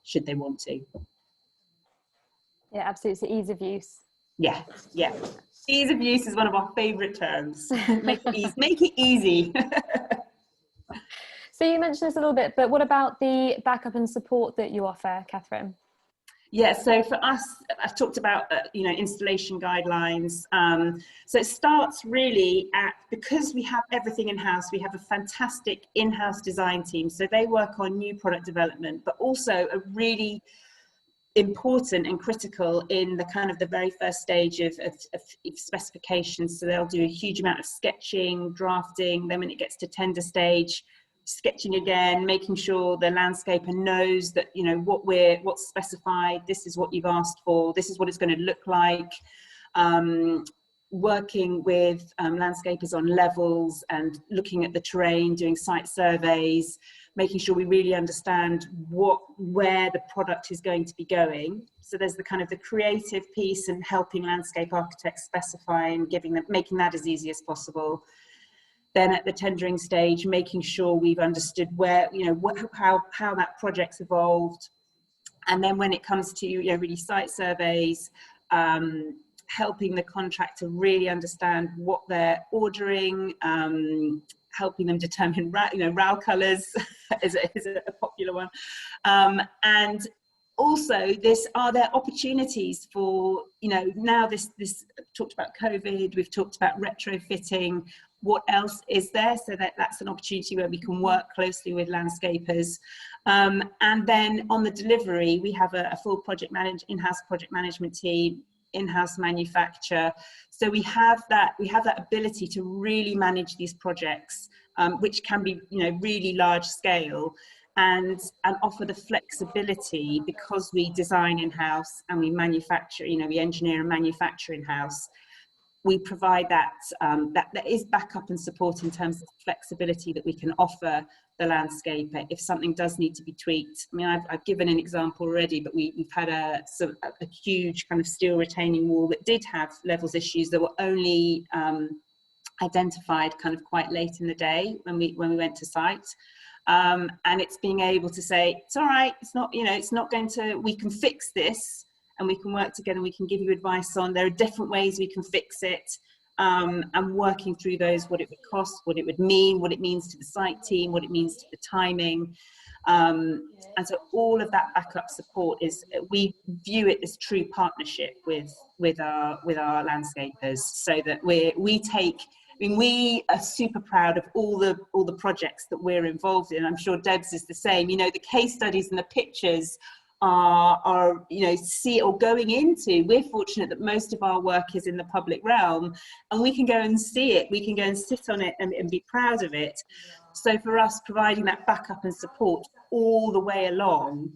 S2: should they want to.
S1: Yeah, absolutely. Ease of use.
S2: Yeah, yeah. Ease of use is one of our favourite terms. Make it easy. Make it easy.
S1: So you mentioned this a little bit, but what about the backup and support that you offer, Catherine?
S2: Yeah, so for us, I've talked about, you know, installation guidelines. So it starts really because we have everything in-house, we have a fantastic in-house design team. So they work on new product development, but also a really important and critical in the kind of the very first stage of specifications. So they'll do a huge amount of sketching, drafting, then when it gets to tender stage, sketching again, making sure the landscaper knows that, you know, what's specified, this is what you've asked for, this is what it's going to look like. Working with landscapers on levels and looking at the terrain, doing site surveys, making sure we really understand where the product is going to be going. So there's the kind of the creative piece and helping landscape architects specify and making that as easy as possible. Then at the tendering stage, making sure we've understood where, you know, how that project's evolved. And then when it comes to, you know, really site surveys, helping the contractor really understand what they're ordering, helping them determine, you know, RAL colours is a popular one. And also are there opportunities for, you know, now this talked about COVID, we've talked about retrofitting, what else is there? So that's an opportunity where we can work closely with landscapers. And then on the delivery, we have a full in-house project management team, in-house manufacture. So we have that ability to really manage these projects, which can be, you know, really large scale, and offer the flexibility because we design in-house and we manufacture, you know, we engineer and manufacture in-house. We provide that is backup and support in terms of flexibility that we can offer the landscaper if something does need to be tweaked. I mean, I've given an example already, but we've had a huge kind of steel retaining wall that did have levels issues that were only identified kind of quite late in the day when we went to site. And it's being able to say, it's all right, it's not, you know, it's not going to, we can fix this and we can work together, we can give you advice on, there are different ways we can fix it, and working through those, what it would cost, what it would mean, what it means to the site team, what it means to the timing. And so all of that backup support is, we view it as true partnership with our landscapers, so that we take, I mean, we are super proud of all the projects that we're involved in. I'm sure Debs is the same. You know, the case studies and the pictures are you know, going into, we're fortunate that most of our work is in the public realm and we can go and see it, we can go and sit on it and be proud of it. So for us, providing that backup and support all the way along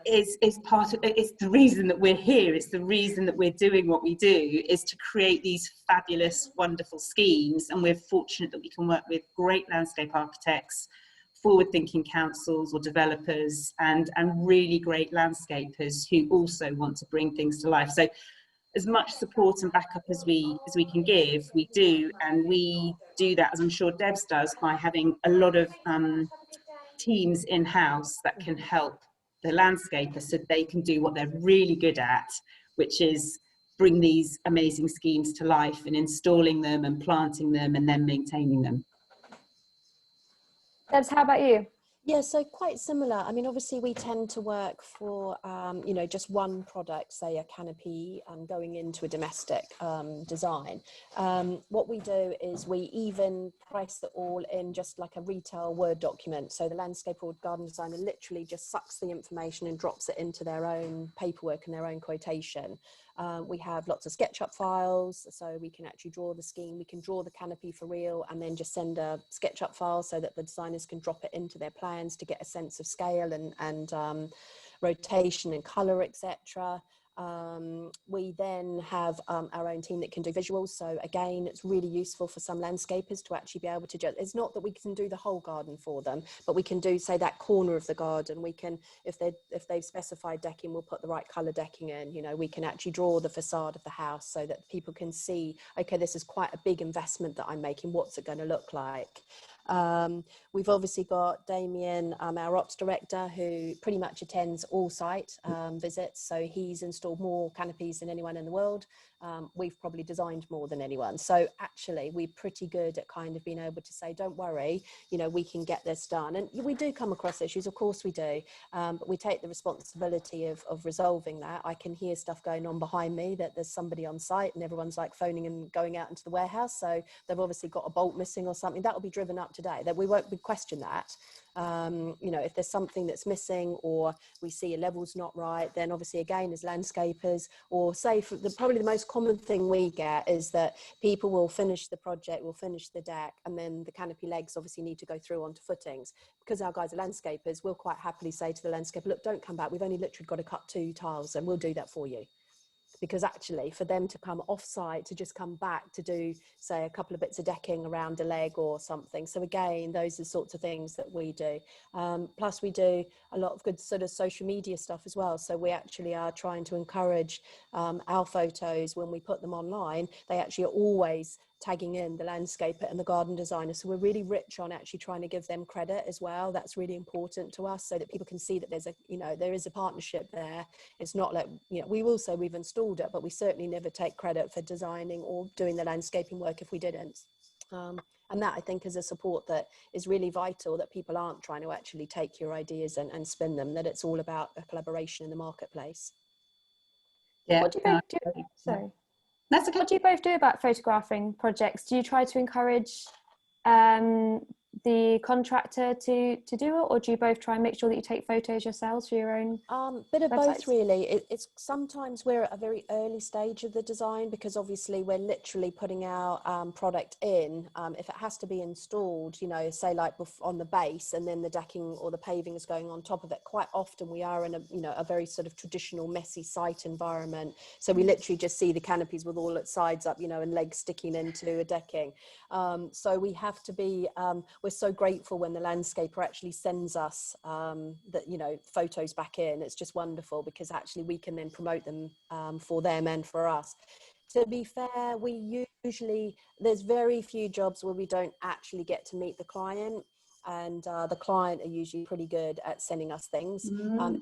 S2: is part of, it's the reason that we're here. It's the reason that we're doing what we do, is to create these fabulous, wonderful schemes. And we're fortunate that we can work with great landscape architects, forward-thinking councils or developers, and really great landscapers who also want to bring things to life. So as much support and backup as we can give, we do, and we do that, as I'm sure Debs does, by having a lot of teams in-house that can help the landscapers so they can do what they're really good at, which is bring these amazing schemes to life and installing them and planting them and then maintaining them.
S1: Debs, how about you?
S3: Yeah, so quite similar. I mean, obviously we tend to work for, you know, just one product, say a canopy going into a domestic design. What we do is we even price it all in just like a retail Word document. So the landscape or garden designer literally just sucks the information and drops it into their own paperwork and their own quotation. We have lots of SketchUp files, so we can actually draw the scheme. We can draw the canopy for real and then just send a SketchUp file so that the designers can drop it into their plans to get a sense of scale and rotation and colour, etc. We then have our own team that can do visuals. So again, it's really useful for some landscapers to actually be able to just, it's not that we can do the whole garden for them, but we can do, say, that corner of the garden. We can, if they've specified decking, we'll put the right colour decking in. You know, we can actually draw the facade of the house so that people can see, okay, this is quite a big investment that I'm making. What's it going to look like? We've obviously got Damien, our ops director, who pretty much attends all site visits. So he's installed more canopies than anyone in the world. We've probably designed more than anyone. So actually we're pretty good at kind of being able to say, don't worry, you know, we can get this done. And we do come across issues, of course we do, but we take the responsibility of resolving that. I can hear stuff going on behind me that there's somebody on site and everyone's like phoning and going out into the warehouse. So they've obviously got a bolt missing or something. That will be driven up today. That we won't question that. You know, if there's something that's missing or we see a level's not right, then obviously again as landscapers, or say for probably the most common thing we get is that people will finish the project, will finish the deck, and then the canopy legs obviously need to go through onto footings. Because our guys are landscapers, we'll quite happily say to the landscaper, look, don't come back, we've only literally got to cut 2 tiles and we'll do that for you. Because actually for them to come off site to just come back to do, say, a couple of bits of decking around a leg or something. So again, those are the sorts of things that we do. Plus we do a lot of good sort of social media stuff as well. So we actually are trying to encourage our photos when we put them online. They actually are always tagging in the landscaper and the garden designer. So we're really rich on actually trying to give them credit as well. That's really important to us so that people can see that there's a, you know, there is a partnership there. It's not like, you know, we will say we've installed it, but we certainly never take credit for designing or doing the landscaping work if we didn't. And that I think is a support that is really vital, that people aren't trying to actually take your ideas and spin them, that it's all about a collaboration in the marketplace.
S2: Yeah.
S1: What do you both do? Sorry.
S2: That's okay.
S1: What do you both do about photographing projects? Do you try to encourage the contractor to do it, or do you both try and make sure that you take photos yourselves for your own
S3: bit of
S1: websites?
S3: both really. It's sometimes we're at a very early stage of the design because obviously we're literally putting our product in. If it has to be installed, you know, say like on the base and then the decking or the paving is going on top of it, quite often we are in a, you know, a very sort of traditional messy site environment. So we literally just see the canopies with all its sides up, you know, and legs sticking into a decking. So we have to be, we're so grateful when the landscaper actually sends us that, you know, photos back in. It's just wonderful because actually we can then promote them for them and for us. To be fair, we usually, there's very few jobs where we don't actually get to meet the client. And the client are usually pretty good at sending us things.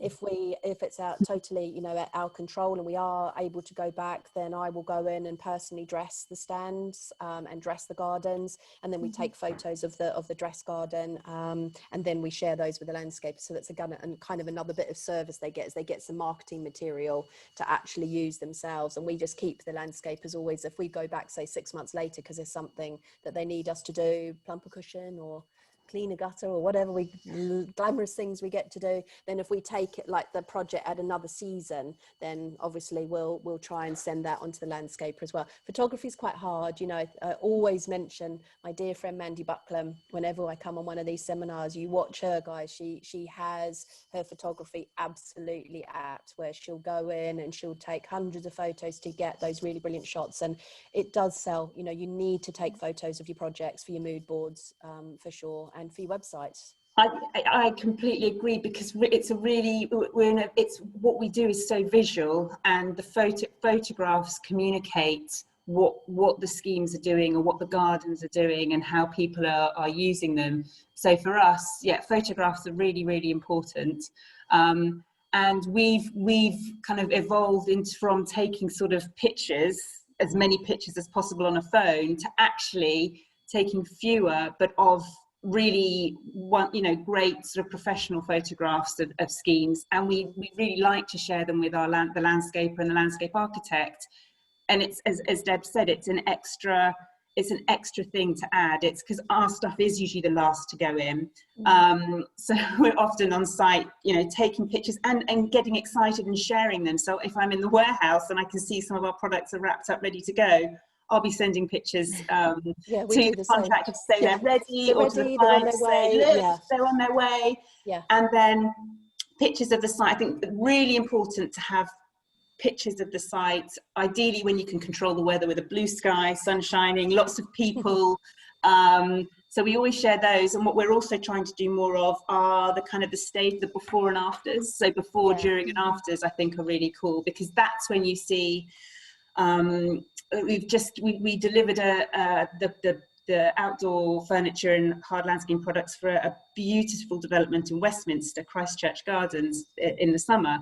S3: If it's out totally, you know, at our control and we are able to go back, then I will go in and personally dress the stands and dress the gardens, and then we take photos of the dress garden, and then we share those with the landscaper. So that's and kind of another bit of service they get, is they get some marketing material to actually use themselves, and we just keep the landscapers always, if we go back say 6 months later because there's something that they need us to do, plump a cushion or clean a gutter or whatever glamorous things we get to do. Then if we take it like the project at another season, then obviously we'll try and send that onto the landscaper as well. Photography is quite hard, you know. I always mention my dear friend Mandy Bucklam whenever I come on one of these seminars. You watch her, guys. She has her photography absolutely apt, where she'll go in and she'll take hundreds of photos to get those really brilliant shots. And it does sell. You know, you need to take photos of your projects for your mood boards, for sure, and for your websites.
S2: I completely agree, because it's a really, it's what we do is so visual, and the photographs communicate what the schemes are doing, or what the gardens are doing, and how people are using them. So for us, yeah, photographs are really, really important. And we've kind of evolved from taking sort of pictures, as many pictures as possible on a phone, to actually taking fewer, but of really great sort of professional photographs of schemes. And we really like to share them with the landscaper and the landscape architect. And it's, as Deb said, it's an extra thing to add. It's because our stuff is usually the last to go in. So we're often on site, you know, taking pictures and getting excited and sharing them. So if I'm in the warehouse and I can see some of our products are wrapped up, ready to go, I'll be sending pictures to the contractor to say they're ready, or to the client to say, look, they're on their way. And then pictures of the site. I think really important to have pictures of the site, ideally when you can control the weather, with a blue sky, sun shining, lots of people. So we always share those. And what we're also trying to do more of are the kind of the before and afters. So before, during and afters, I think, are really cool, because that's when you see, we delivered the outdoor furniture and hard landscape products for a beautiful development in Westminster, Christchurch Gardens, in the summer.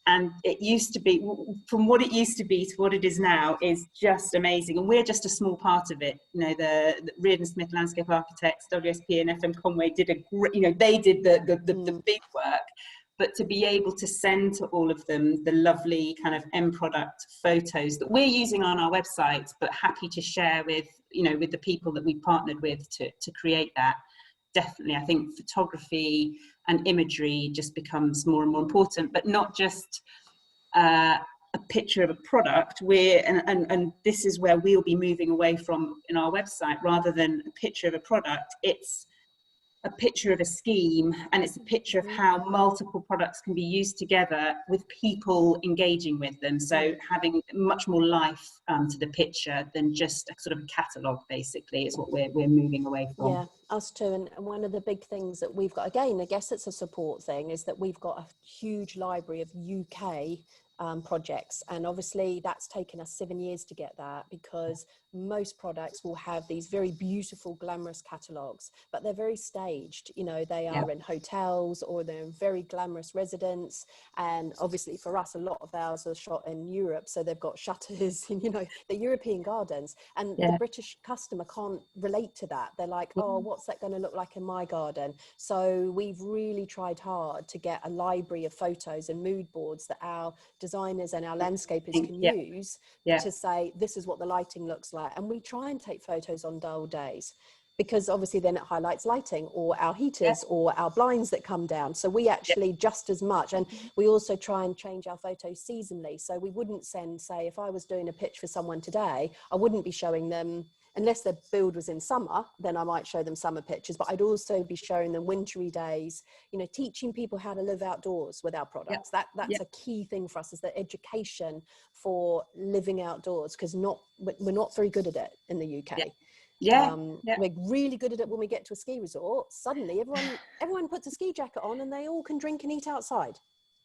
S2: And it used to be, from what it used to be to what it is now, is just amazing. And we're just a small part of it. You know, the Reardon Smith Landscape Architects, WSP and FM Conway did a great, you know, they did the big work. But to be able to send to all of them the lovely kind of end product photos that we're using on our website, but happy to share with, you know, with the people that we've partnered with to create that. Definitely, I think photography and imagery just becomes more and more important, but not just a picture of a product. And this is where we'll be moving away from in our website. Rather than a picture of a product, it's a picture of a scheme, and it's a picture of how multiple products can be used together with people engaging with them. So having much more life to the picture than just a sort of a catalogue, basically, is what we're moving away from.
S3: Yeah, us too. And one of the big things that we've got, again, I guess it's a support thing, is that we've got a huge library of UK projects, and obviously that's taken us 7 years to get that, because most products will have these very beautiful, glamorous catalogues, but they're very staged. You know, they are in hotels, or they're in very glamorous residence. And obviously for us, a lot of ours are shot in Europe, so they've got shutters in, you know, the European gardens, and the British customer can't relate to that. They're like, oh, what's that going to look like in my garden? So we've really tried hard to get a library of photos and mood boards that our designers and our landscapers can use to say, this is what the lighting looks like. And we try and take photos on dull days, because obviously then it highlights lighting, or our heaters, or our blinds that come down. So we actually just as much, and we also try and change our photos seasonally. So we wouldn't send, say, if I was doing a pitch for someone today, I wouldn't be showing them, unless their build was in summer, then I might show them summer pictures, but I'd also be showing them wintry days, you know, teaching people how to live outdoors with our products. That's a key thing for us, is the education for living outdoors, because we're not very good at it in the UK. We're really good at it when we get to a ski resort. Suddenly everyone puts a ski jacket on and they all can drink and eat outside.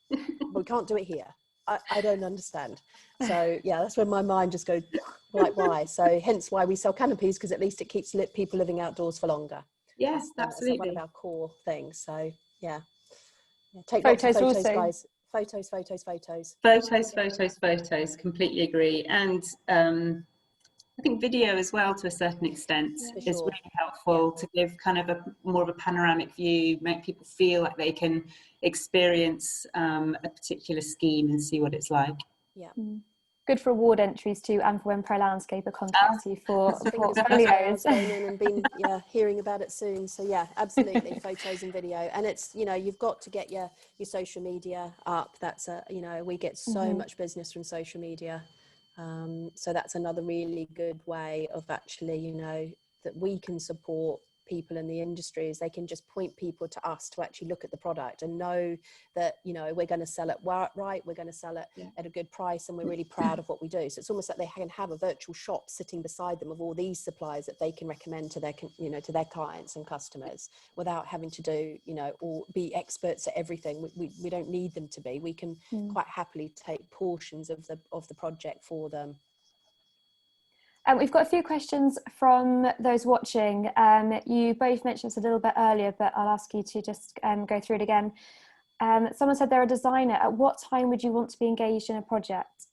S3: But we can't do it here. I don't understand. So yeah, that's when my mind just goes like, why? So hence why we sell canopies, because at least it keeps people living outdoors for longer.
S2: Yes, absolutely.
S3: That's one of our core things. So yeah. Take lots of photos, guys. Photos.
S2: Photos. Completely agree. And I think video as well, to a certain extent, is really helpful to give kind of more of a panoramic view, make people feel like they can experience a particular scheme and see what it's like.
S1: Good good for award entries too, and for when Pro Landscaper contacts you for portfolios.
S3: Going in and been hearing about it soon. So yeah, absolutely, photos and video. And it's, you know, you've got to get your social media up. That's you know, we get so much business from social media. So that's another really good way of actually, you know, that we can support people in the industry, is they can just point people to us to actually look at the product and know that, you know, we're going to sell it right, we're going to sell it at a good price, and we're really proud of what we do. So it's almost like they can have a virtual shop sitting beside them of all these suppliers that they can recommend to their, you know, to their clients and customers, without having to do, you know, or be experts at everything. We don't need them to be. We can quite happily take portions of the project for them.
S1: We've got a few questions from those watching. You both mentioned this a little bit earlier, but I'll ask you to just go through it again. Someone said they're a designer. At what time would you want to be engaged in a project?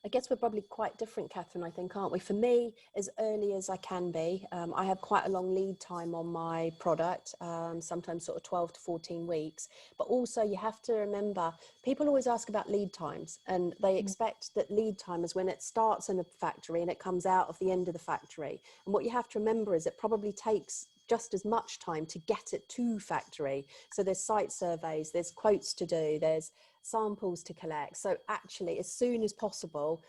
S3: I guess we're probably quite different, Catherine, I think, aren't we? For me, as early as I can be. I have quite a long lead time on my product, sometimes sort of 12 to 14 weeks. But also you have to remember, people always ask about lead times, and they expect that lead time is when it starts in a factory and it comes out of the end of the factory. And what you have to remember is it probably takes just as much time to get it to factory. So there's site surveys, there's quotes to do, there's samples to collect. So actually as soon as possible,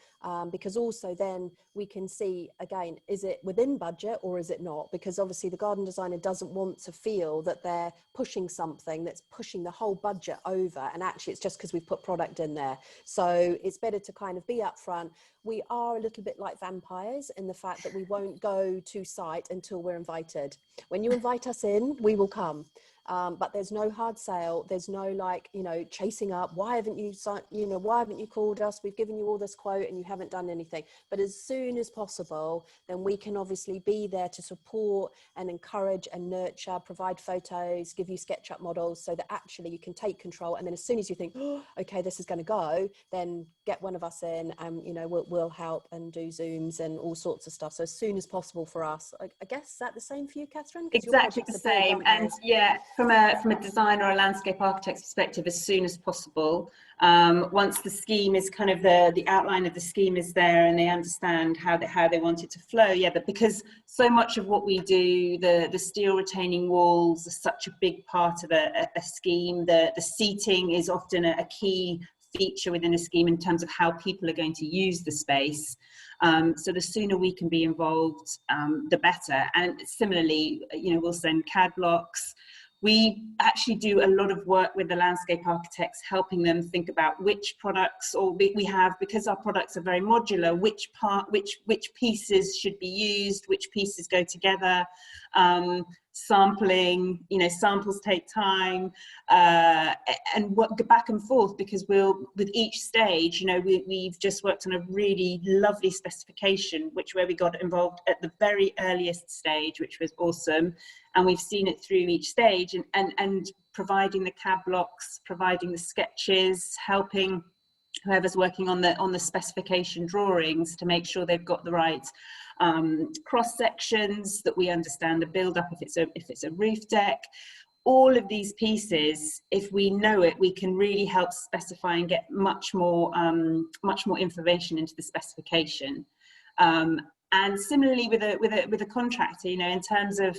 S3: because also then we can see again, is it within budget or is it not? Because obviously the garden designer doesn't want to feel that they're pushing something that's pushing the whole budget over, and actually it's just because we've put product in there. So it's better to kind of be upfront. We are a little bit like vampires in the fact that we won't go to site until we're invited. When you invite us in, we will come. But there's no hard sale. There's no, like, you know, chasing up. Why haven't you, you know, why haven't you called us? We've given you all this quote and you haven't done anything. But as soon as possible, then we can obviously be there to support and encourage and nurture, provide photos, give you SketchUp models, so that actually you can take control. And then as soon as you think, oh, okay, this is going to go, then get one of us in, and, you know, we'll help and do Zooms and all sorts of stuff. So as soon as possible for us. I guess, is that the same for you, Catherine?
S2: Exactly the same. And yeah, from a designer or a landscape architect's perspective, as soon as possible. Once the scheme is kind of the outline of the scheme is there and they understand how they want it to flow. Yeah, but because so much of what we do, the steel retaining walls are such a big part of a scheme. The seating is often a key feature within a scheme in terms of how people are going to use the space. So the sooner we can be involved, the better. And similarly, you know, we'll send CAD blocks. We actually do a lot of work with the landscape architects, helping them think about which products, or we have, because our products are very modular, which pieces should be used, which pieces go together. Sampling, you know, samples take time, and what go back and forth, because with each stage, you know, we've just worked on a really lovely specification, where we got involved at the very earliest stage, which was awesome, and we've seen it through each stage, and providing the CAD blocks, providing the sketches, helping whoever's working on the specification drawings to make sure they've got the right cross sections, that we understand the build up if it's a roof deck. All of these pieces, if we know it, we can really help specify and get much more information into the specification. And similarly with a contractor, you know, in terms of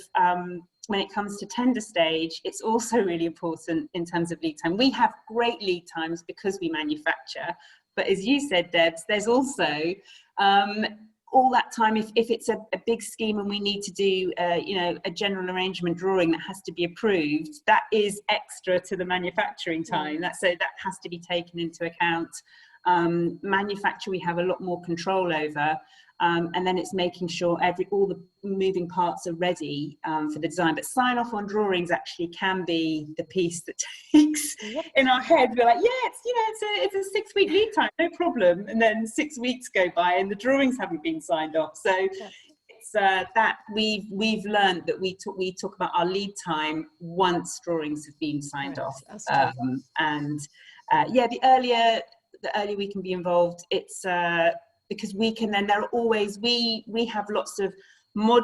S2: when it comes to tender stage, it's also really important in terms of lead time. We have great lead times because we manufacture, but as you said, Debs, there's also all that time, if it's a big scheme and we need to do you know, a general arrangement drawing that has to be approved, that is extra to the manufacturing time. That has to be taken into account. Manufacture we have a lot more control over, and then it's making sure all the moving parts are ready for the design. But sign off on drawings actually can be the piece that takes in our head. We're like, yeah, it's a 6-week lead time, no problem, and then 6 weeks go by and the drawings haven't been signed off. So it's that we've learned that we talk about our lead time once drawings have been signed off. And yeah, the earlier we can be involved, it's because we can then, there are always, we have lots of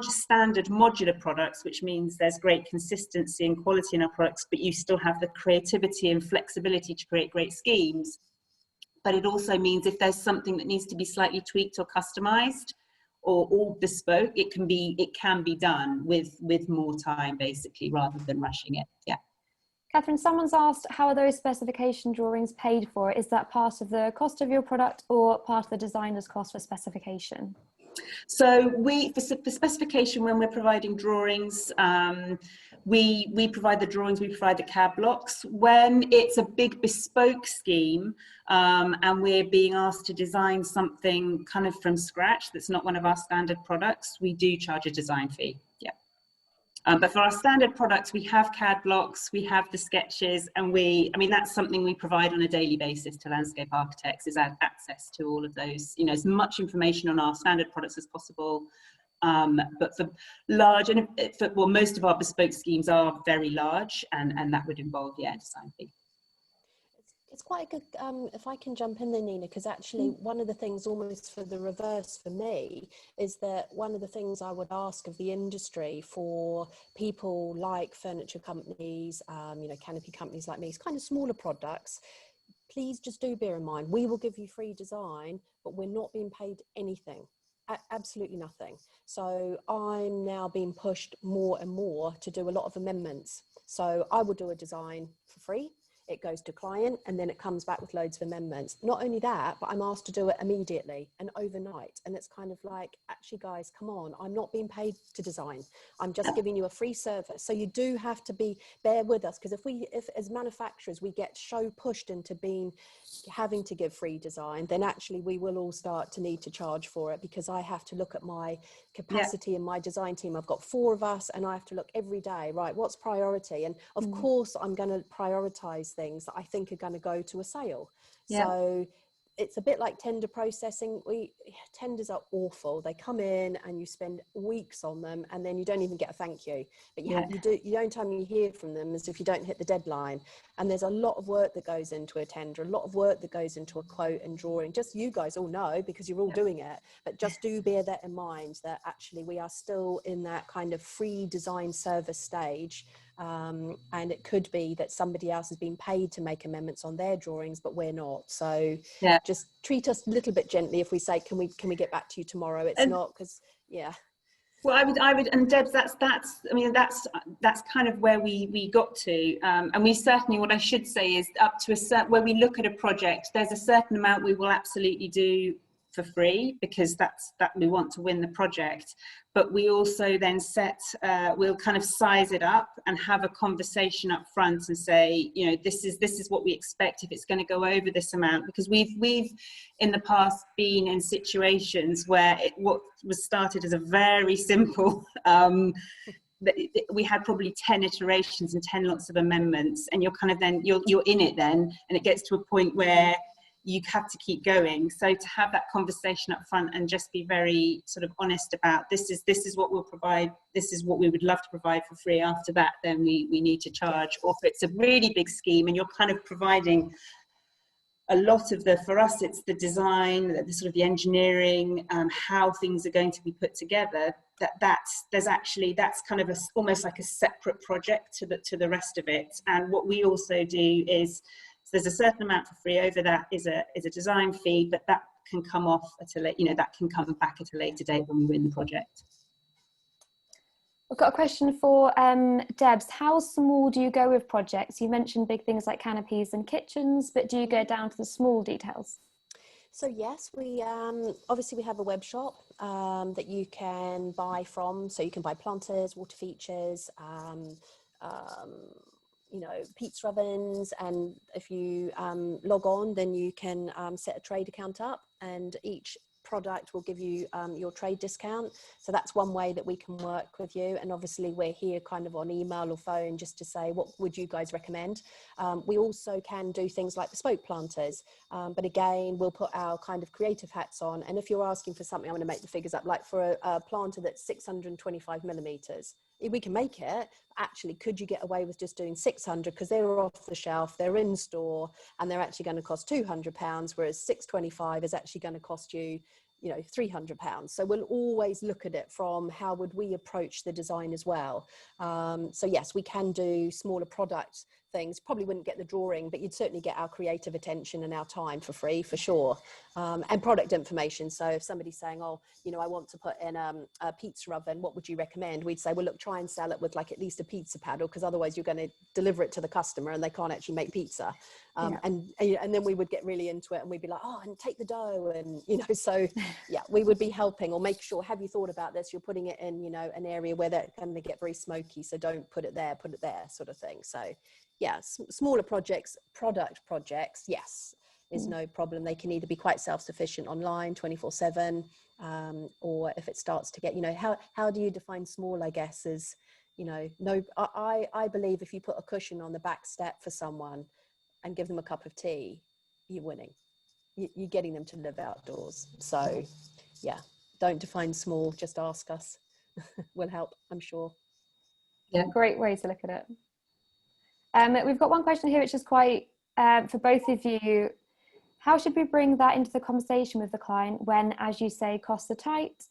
S2: standard modular products, which means there's great consistency and quality in our products, but you still have the creativity and flexibility to create great schemes. but it also means if there's something that needs to be slightly tweaked or customized or bespoke, it can be done with more time, basically, rather than rushing it. Yeah.
S1: Catherine, someone's asked, how are those specification drawings paid for? Is that part of the cost of your product or part of the designer's cost for specification?
S2: So for specification, when we're providing drawings, we provide the drawings, we provide the CAD blocks. When it's a big bespoke scheme and we're being asked to design something kind of from scratch that's not one of our standard products, we do charge a design fee. Yeah. But for our standard products, we have CAD blocks, we have the sketches, and that's something we provide on a daily basis to landscape architects, is access to all of those, as much information on our standard products as possible. But for large, most of our bespoke schemes are very large, and that would involve, a design fee.
S3: It's quite a good, if I can jump in there, Nina, because actually one of the things almost for the reverse for me is that one of the things I would ask of the industry for people like furniture companies, canopy companies like me, it's kind of smaller products. Please just do bear in mind, we will give you free design, but we're not being paid anything. Absolutely nothing. So I'm now being pushed more and more to do a lot of amendments. So I will do a design for free. It goes to client and then it comes back with loads of amendments. Not only that, but I'm asked to do it immediately and overnight. And it's kind of like, actually guys, come on, I'm not being paid to design. I'm just giving you a free service. So you do have to bear with us, because if as manufacturers, we get so pushed into having to give free design, then actually we will all start to need to charge for it, because I have to look at my capacity and my design team. I've got 4 of us and I have to look every day, right, what's priority? And of course I'm going to prioritize things that I think are going to go to a sale. So it's a bit like tender processing. Tenders are awful. They come in and you spend weeks on them and then you don't even get a thank you. But the only time you hear from them is if you don't hit the deadline. And there's a lot of work that goes into a tender, a lot of work that goes into a quote and drawing. Just you guys all know, because you're all doing it. But just do bear that in mind, that actually we are still in that kind of free design service stage. And it could be that somebody else has been paid to make amendments on their drawings, but we're not. So just treat us a little bit gently if we say, can we get back to you tomorrow? It's not, because
S2: well, I would, and Debs, that's kind of where we got to, and we certainly, what I should say is, up to a certain, when we look at a project, there's a certain amount we will absolutely do for free, because that we want to win the project. But we also then we'll kind of size it up and have a conversation up front and say, this is what we expect if it's going to go over this amount, because we've in the past been in situations where what was started as a very simple we had probably 10 iterations and 10 lots of amendments, and you're kind of then you're in it then, and it gets to a point where you have to keep going. So to have that conversation up front and just be very sort of honest about, this is what we'll provide, this is what we would love to provide for free. After that, then we need to charge. Or if it's a really big scheme and you're kind of providing a lot of for us, it's the design, the sort of the engineering, how things are going to be put together, that's kind of almost like a separate project to the rest of it. And what we also do is, there's a certain amount for free. Over that is a design fee, but that can come off at a that can come back at a later date when we win the project.
S1: We've got a question for Debs. How small do you go with projects? You mentioned big things like canopies and kitchens, but do you go down to the small details?
S3: So yes, we obviously we have a web shop that you can buy from. So you can buy planters, water features, pizza ovens, and if you log on, then you can set a trade account up, and each product will give you your trade discount. So that's one way that we can work with you. And obviously we're here kind of on email or phone just to say, what would you guys recommend? We also can do things like bespoke planters, but again, we'll put our kind of creative hats on. And if you're asking for something, I'm going to make the figures up, like for a planter that's 625 millimeters, we can make it. Actually, could you get away with just doing 600, because they're off the shelf, they're in store, and they're actually going to cost £200, whereas 625 is actually going to cost you, £300. So we'll always look at it from how would we approach the design as well. So yes, we can do smaller products things. Probably wouldn't get the drawing, but you'd certainly get our creative attention and our time for free, for sure. And product information. So if somebody's saying, oh, you know, I want to put in a pizza oven, what would you recommend? We'd say, well, look, try and sell it with like at least a pizza paddle, because otherwise you're going to deliver it to the customer and they can't actually make pizza. And then we would get really into it, and we'd be like, oh, and take the dough, and you know, so yeah, we would be helping, or make sure, have you thought about this? You're putting it in, you know, an area where they're going to get very smoky, so don't put it there, sort of thing. So yeah, smaller projects, product projects, yes, is no problem. They can either be quite self-sufficient online 24/7, or if it starts to get, you know, how do you define small, I guess, is, you know, no, I believe if you put a cushion on the back step for someone and give them a cup of tea, you're winning. You're getting them to live outdoors. So yeah, don't define small, just ask us. Will help, I'm sure.
S1: Yeah, great way to look at it. We've got one question here which is quite for both of you. How should we bring that into the conversation with the client when, as you say, costs are tight?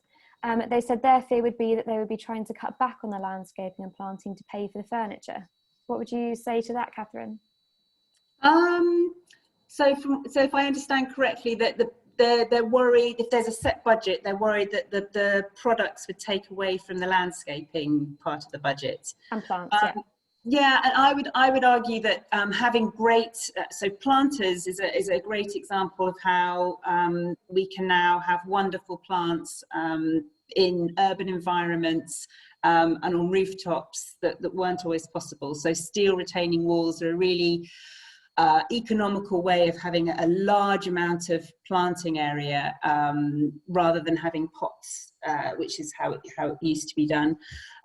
S1: They said their fear would be that they would be trying to cut back on the landscaping and planting to pay for the furniture. What would you say to that, Catherine?
S2: So if I understand correctly, that they're worried, if there's a set budget, they're worried that the products would take away from the landscaping part of the budget.
S1: And plants, yeah.
S2: Yeah, and I would argue that having great, so planters is a great example of how we can now have wonderful plants in urban environments and on rooftops that weren't always possible. So steel retaining walls are a really economical way of having a large amount of planting area rather than having pots, which is how it used to be done.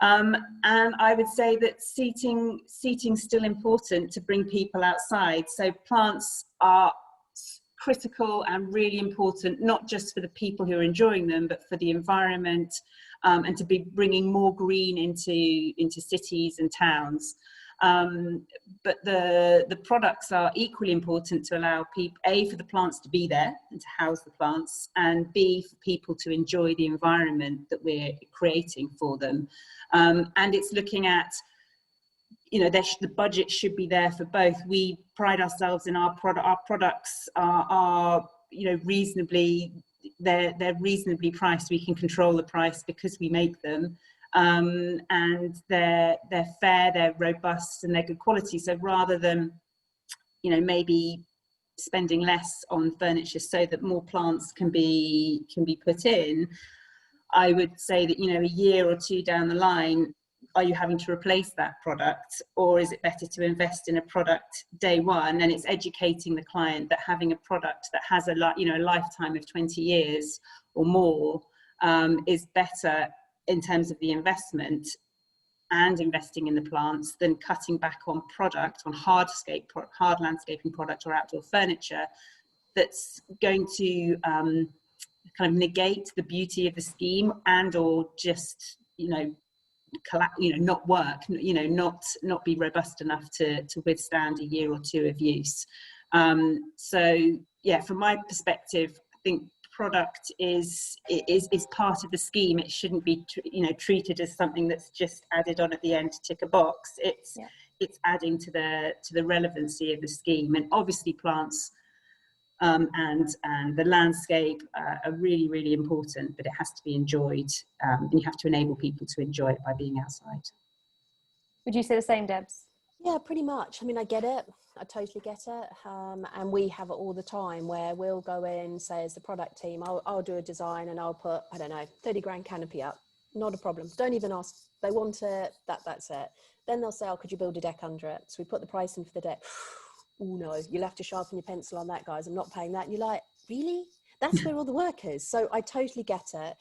S2: And I would say that seating's still important to bring people outside. So plants are critical and really important, not just for the people who are enjoying them, but for the environment, and to be bringing more green into cities and towns. But the products are equally important to allow people, A, for the plants to be there and to house the plants, and B, for people to enjoy the environment that we're creating for them. And it's looking at, you know, the budget should be there for both. We pride ourselves in our products are you know, they're reasonably priced. We can control the price because we make them. And they're fair, they're robust, and they're good quality. So rather than, you know, maybe spending less on furniture so that more plants can be put in, I would say that, you know, a year or two down the line, are you having to replace that product, or is it better to invest in a product day one? And it's educating the client that having a product that has a lifetime of 20 years or more is better in terms of the investment and investing in the plants than cutting back on product, on hard landscaping product or outdoor furniture that's going to kind of negate the beauty of the scheme and or just, not work, not be robust enough to withstand a year or two of use. So yeah, from my perspective, I think product is part of the scheme. It shouldn't be treated as something that's just added on at the end to tick a box. It's adding to the relevancy of the scheme. And obviously plants and the landscape are really, really important, but it has to be enjoyed, and you have to enable people to enjoy it by being outside.
S1: Would you say the same, Debs?
S3: Yeah, pretty much. I mean, I get it. I totally get it. And we have it all the time where we'll go in, say, as the product team, I'll do a design and I'll put, I don't know, 30 grand canopy up. Not a problem. Don't even ask. They want it. That's it. Then they'll say, oh, could you build a deck under it? So we put the price in for the deck. Oh, no, you'll have to sharpen your pencil on that, guys. I'm not paying that. And you're like, really? That's where all the work is. So I totally get it.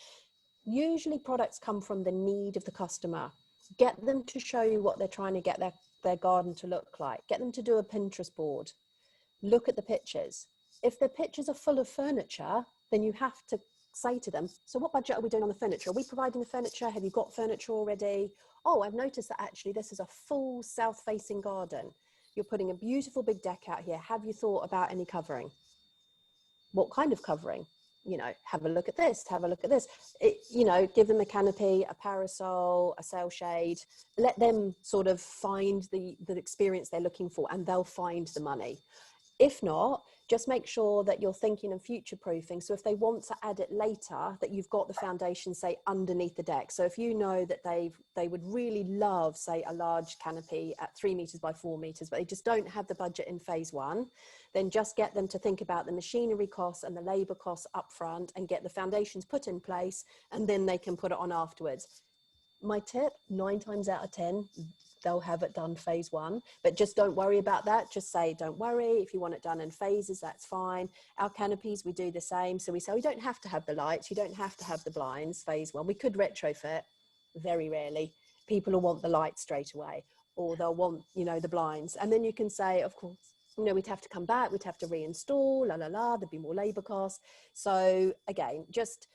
S3: Usually products come from the need of the customer. Get them to show you what they're trying to get their garden to look like. Get them to do a Pinterest board. Look at the pictures. If the pictures are full of furniture, then you have to say to them, so what budget are we doing on the furniture? Are we providing the furniture? Have you got furniture already? Oh, I've noticed that actually this is a full south-facing garden. You're putting a beautiful big deck out here. Have you thought about any covering? What kind of covering? you know, have a look at this, have a look at this. You know, give them a canopy, a parasol, a sail shade, let them sort of find the experience they're looking for, and they'll find the money. If not, just make sure that you're thinking of future proofing. So if they want to add it later, that you've got the foundation, say, underneath the deck. So if you know that they would really love, say, a large canopy at 3 meters by 4 meters, but they just don't have the budget in phase one, then just get them to think about the machinery costs and the labor costs up front, and get the foundations put in place, and then they can put it on afterwards. My tip, 9 times out of 10, they'll have it done phase one, but just don't worry about that. Just say, don't worry, if you want it done in phases, that's fine. Our canopies, we do the same. So we say, we don't have to have the lights, you don't have to have the blinds, phase one. We could retrofit, very rarely. People will want the lights straight away, or they'll want, you know, the blinds. And then you can say, of course, you know, we'd have to come back, we'd have to reinstall, there'd be more labor costs. So again, just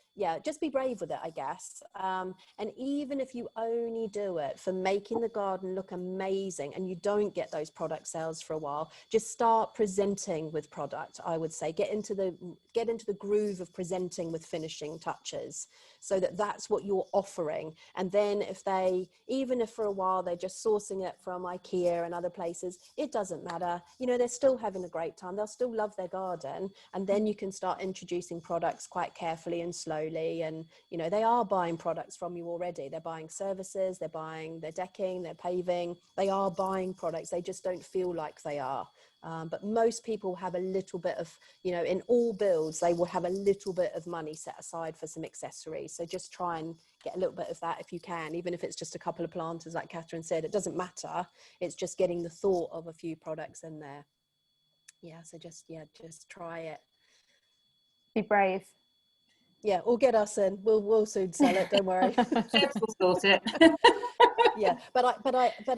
S3: be brave with it, I guess. And even if you only do it for making the garden look amazing and you don't get those product sales for a while, just start presenting with product. I would say get into the groove of presenting with finishing touches, so that that's what you're offering. And then even if for a while they're just sourcing it from IKEA and other places, it doesn't matter. You know, they're still having a great time. They'll still love their garden. And then you can start introducing products quite carefully and slowly. And, you know, they are buying products from you already. They're buying services, they're buying their decking, their paving. They are buying products. They just don't feel like they are. But most people have a little bit of, you know, in all builds, they will have a little bit of money set aside for some accessories. So just try and get a little bit of that if you can, even if it's just a couple of planters, like Catherine said. It doesn't matter. It's just getting the thought of a few products in there. Yeah, so just try it.
S1: Be brave.
S3: Yeah, or get us in. We'll soon sell it. Don't worry.
S2: Debs will sort it.
S3: Yeah, but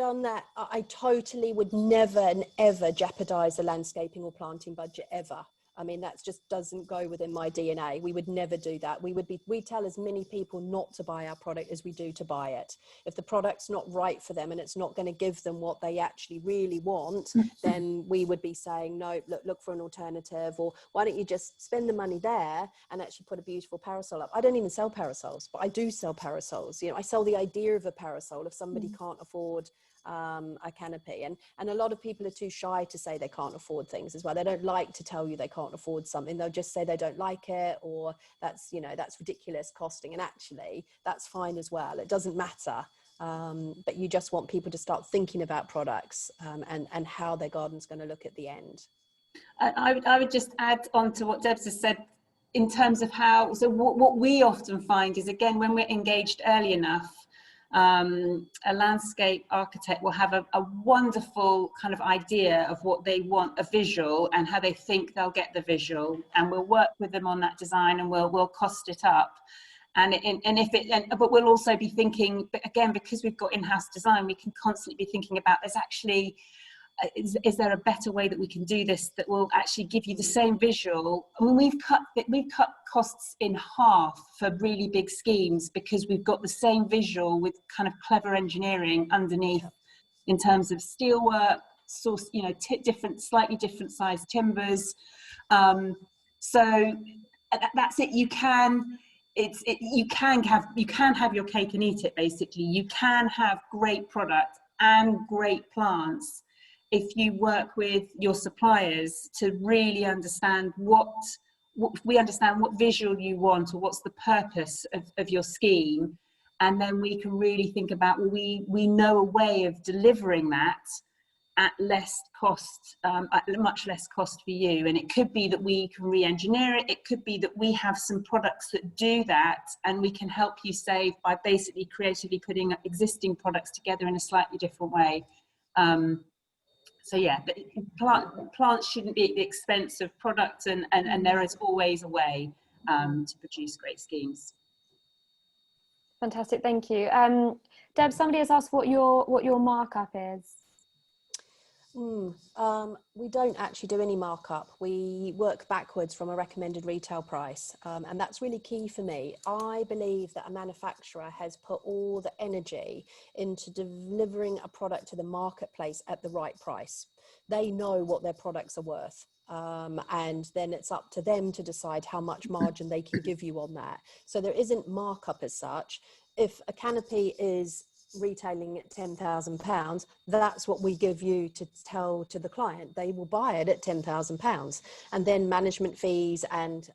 S3: on that, I totally would never and ever jeopardize the landscaping or planting budget ever. I mean, that just doesn't go within my DNA. We would never do that. We tell as many people not to buy our product as we do to buy it. If the product's not right for them and it's not going to give them what they actually really want, then we would be saying, no, look for an alternative, or why don't you just spend the money there and actually put a beautiful parasol up. I don't even sell parasols, but I do sell parasols. You know, I sell the idea of a parasol if somebody can't afford a canopy, and a lot of people are too shy to say they can't afford things as well. They don't like to tell you they can't afford something. They'll just say they don't like it, or that's ridiculous costing, and actually that's fine as well. It doesn't matter, but you just want people to start thinking about products and how their garden's going to look at the end.
S2: I would just add on to what Debs has said in terms of how, so what we often find is, again, when we're engaged early enough, a landscape architect will have a wonderful kind of idea of what they want, a visual, and how they think they'll get the visual, and we'll work with them on that design, and we'll cost it up. But we'll also be thinking, again, because we've got in-house design, we can constantly be thinking about, there's actually, is there a better way that we can do this that will actually give you the same visual? I mean, we've cut costs in half for really big schemes because we've got the same visual with kind of clever engineering underneath, in terms of steelwork, source, you know, slightly different sized timbers. So that's it. You can have your cake and eat it. Basically, you can have great product and great plants if you work with your suppliers to really understand what visual you want, or what's the purpose of your scheme, and then we can really think about, well, we know a way of delivering that at less cost, at much less cost for you. And it could be that we can re-engineer it. It could be that we have some products that do that, and we can help you save by basically creatively putting existing products together in a slightly different way. So yeah, plants shouldn't be at the expense of product, and there is always a way to produce great schemes.
S1: Fantastic, thank you. Deb, somebody has asked what your markup is.
S3: We don't actually do any markup. We work backwards from a recommended retail price, and that's really key for me. I believe that a manufacturer has put all the energy into delivering a product to the marketplace at the right price. They know what their products are worth. and then it's up to them to decide how much margin they can give you on that. So there isn't markup as such. If a canopy is retailing at £10,000, that's what we give you to tell to the client. They will buy it at £10,000, and then management fees and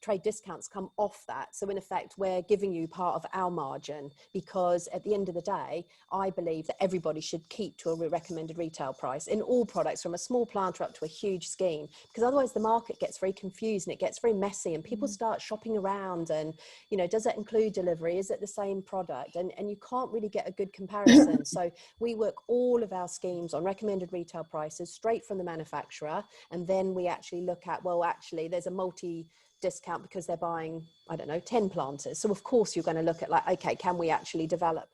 S3: trade discounts come off that. So in effect, we're giving you part of our margin, because at the end of the day, I believe that everybody should keep to a recommended retail price in all products, from a small planter up to a huge scheme, because otherwise the market gets very confused and it gets very messy, and people start shopping around and, you know, does it include delivery? Is it the same product? And you can't really get a good comparison. So we work all of our schemes on recommended retail prices straight from the manufacturer. And then we actually look at, well, actually there's a multi discount because they're buying, I don't know, 10 planters. So of course you're going to look at, like, okay, can we actually develop,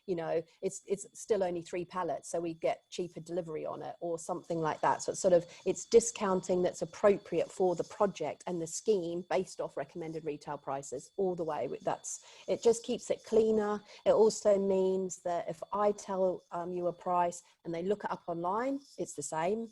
S3: you know, it's still only 3 pallets, so we get cheaper delivery on it, or something like that. So it's sort of, it's discounting that's appropriate for the project and the scheme based off recommended retail prices all the way. It just keeps it cleaner. It also means that if I tell you a price and they look it up online, it's the same.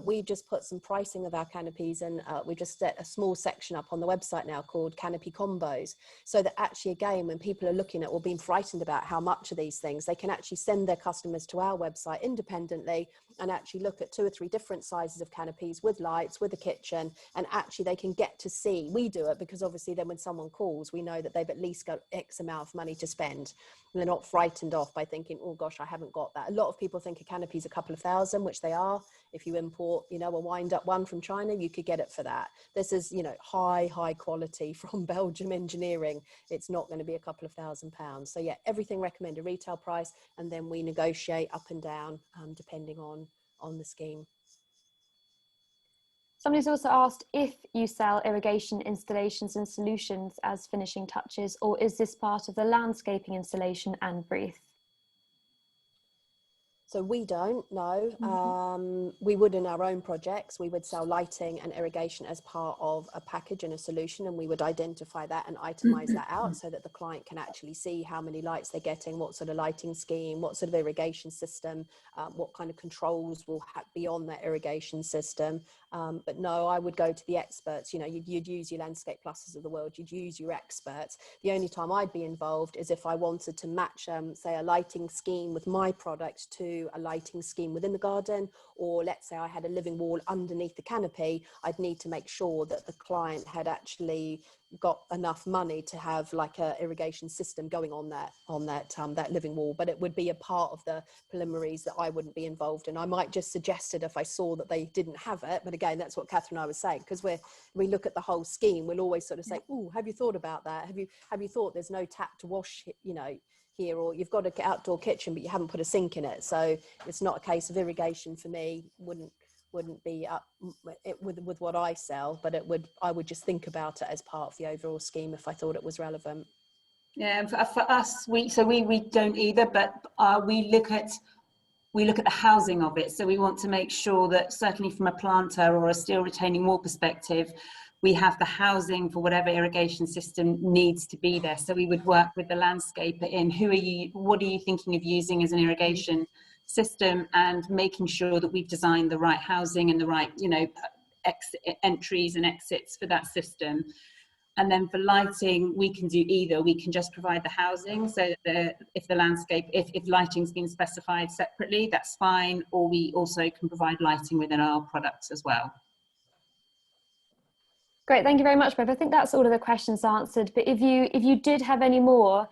S3: We just put some pricing of our canopies, and we just set a small section up on the website now called Canopy Combos, so that actually, again, when people are looking at or being frightened about how much of these things, they can actually send their customers to our website independently and actually look at 2 or 3 different sizes of canopies with lights, with a kitchen, and actually they can get to see. We do it because obviously then when someone calls, we know that they've at least got X amount of money to spend. And they're not frightened off by thinking, oh gosh, I haven't got that. A lot of people think a canopy is a couple of thousand, which they are. If you import, you know, a wind up one from China, you could get it for that. This is, you know, high quality from Belgium engineering. It's not going to be a couple of £1,000s. So yeah, everything recommended retail price, and then we negotiate up and down depending on the scheme.
S1: Somebody's also asked if you sell irrigation installations and solutions as finishing touches, or is this part of the landscaping installation and brief?
S3: So we don't know. We would in our own projects, we would sell lighting and irrigation as part of a package and a solution, and we would identify that and itemize that out so that the client can actually see how many lights they're getting, what sort of lighting scheme, what sort of irrigation system, what kind of controls will be on that irrigation system. But no, I would go to the experts. You know, you'd use your Landscape Pluses of the world, you'd use your experts. The only time I'd be involved is if I wanted to match, say, a lighting scheme with my product to a lighting scheme within the garden, or let's say I had a living wall underneath the canopy. I'd need to make sure that the client had actually got enough money to have like a irrigation system going on that living wall. But it would be a part of the preliminaries that I wouldn't be involved in. I might just suggest it if I saw that they didn't have it. But again, that's what Catherine and I was saying, because we look at the whole scheme, we'll always sort of say, oh, have you thought about that? Have you thought there's no tap to wash, you know, here, or you've got an outdoor kitchen but you haven't put a sink in it? So it's not a case of irrigation for me wouldn't be up with what I sell, but I would just think about it as part of the overall scheme if I thought it was relevant.
S2: Yeah, and for us, we don't either, but we look at the housing of it. So we want to make sure that certainly from a planter or a steel retaining wall perspective, we have the housing for whatever irrigation system needs to be there. So we would work with the landscaper in what are you thinking of using as an irrigation system, and making sure that we've designed the right housing and the right, you know, entries and exits for that system. And then for lighting, we can do either. We can just provide the housing, so that if lighting's been specified separately, that's fine, or we also can provide lighting within our products as well.
S1: Great, thank you very much, Bev. I think that's all of the questions answered. But if you did have any more,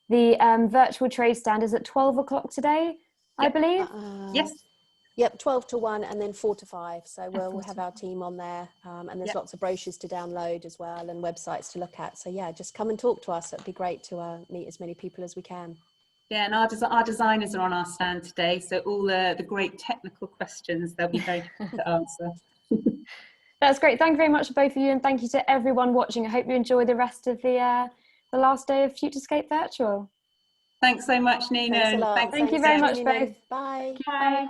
S1: the virtual trade stand is at 12 o'clock today, I believe.
S2: Yes.
S3: Yep, 12 to 1 and then 4 to 5. So we'll have our team on there, and there's lots of brochures to download as well, and websites to look at. So yeah, just come and talk to us. It'd be great to meet as many people as we can.
S2: Yeah, and our designers are on our stand today, so all the great technical questions they'll be very happy to answer.
S1: That's great. Thank you very much, both of you, and thank you to everyone watching. I hope you enjoy the rest of the last day of FutureScape Virtual.
S2: Thanks so much, Nina.
S3: Thanks a lot.
S1: Thank you very much, both.
S3: Bye.
S1: Bye.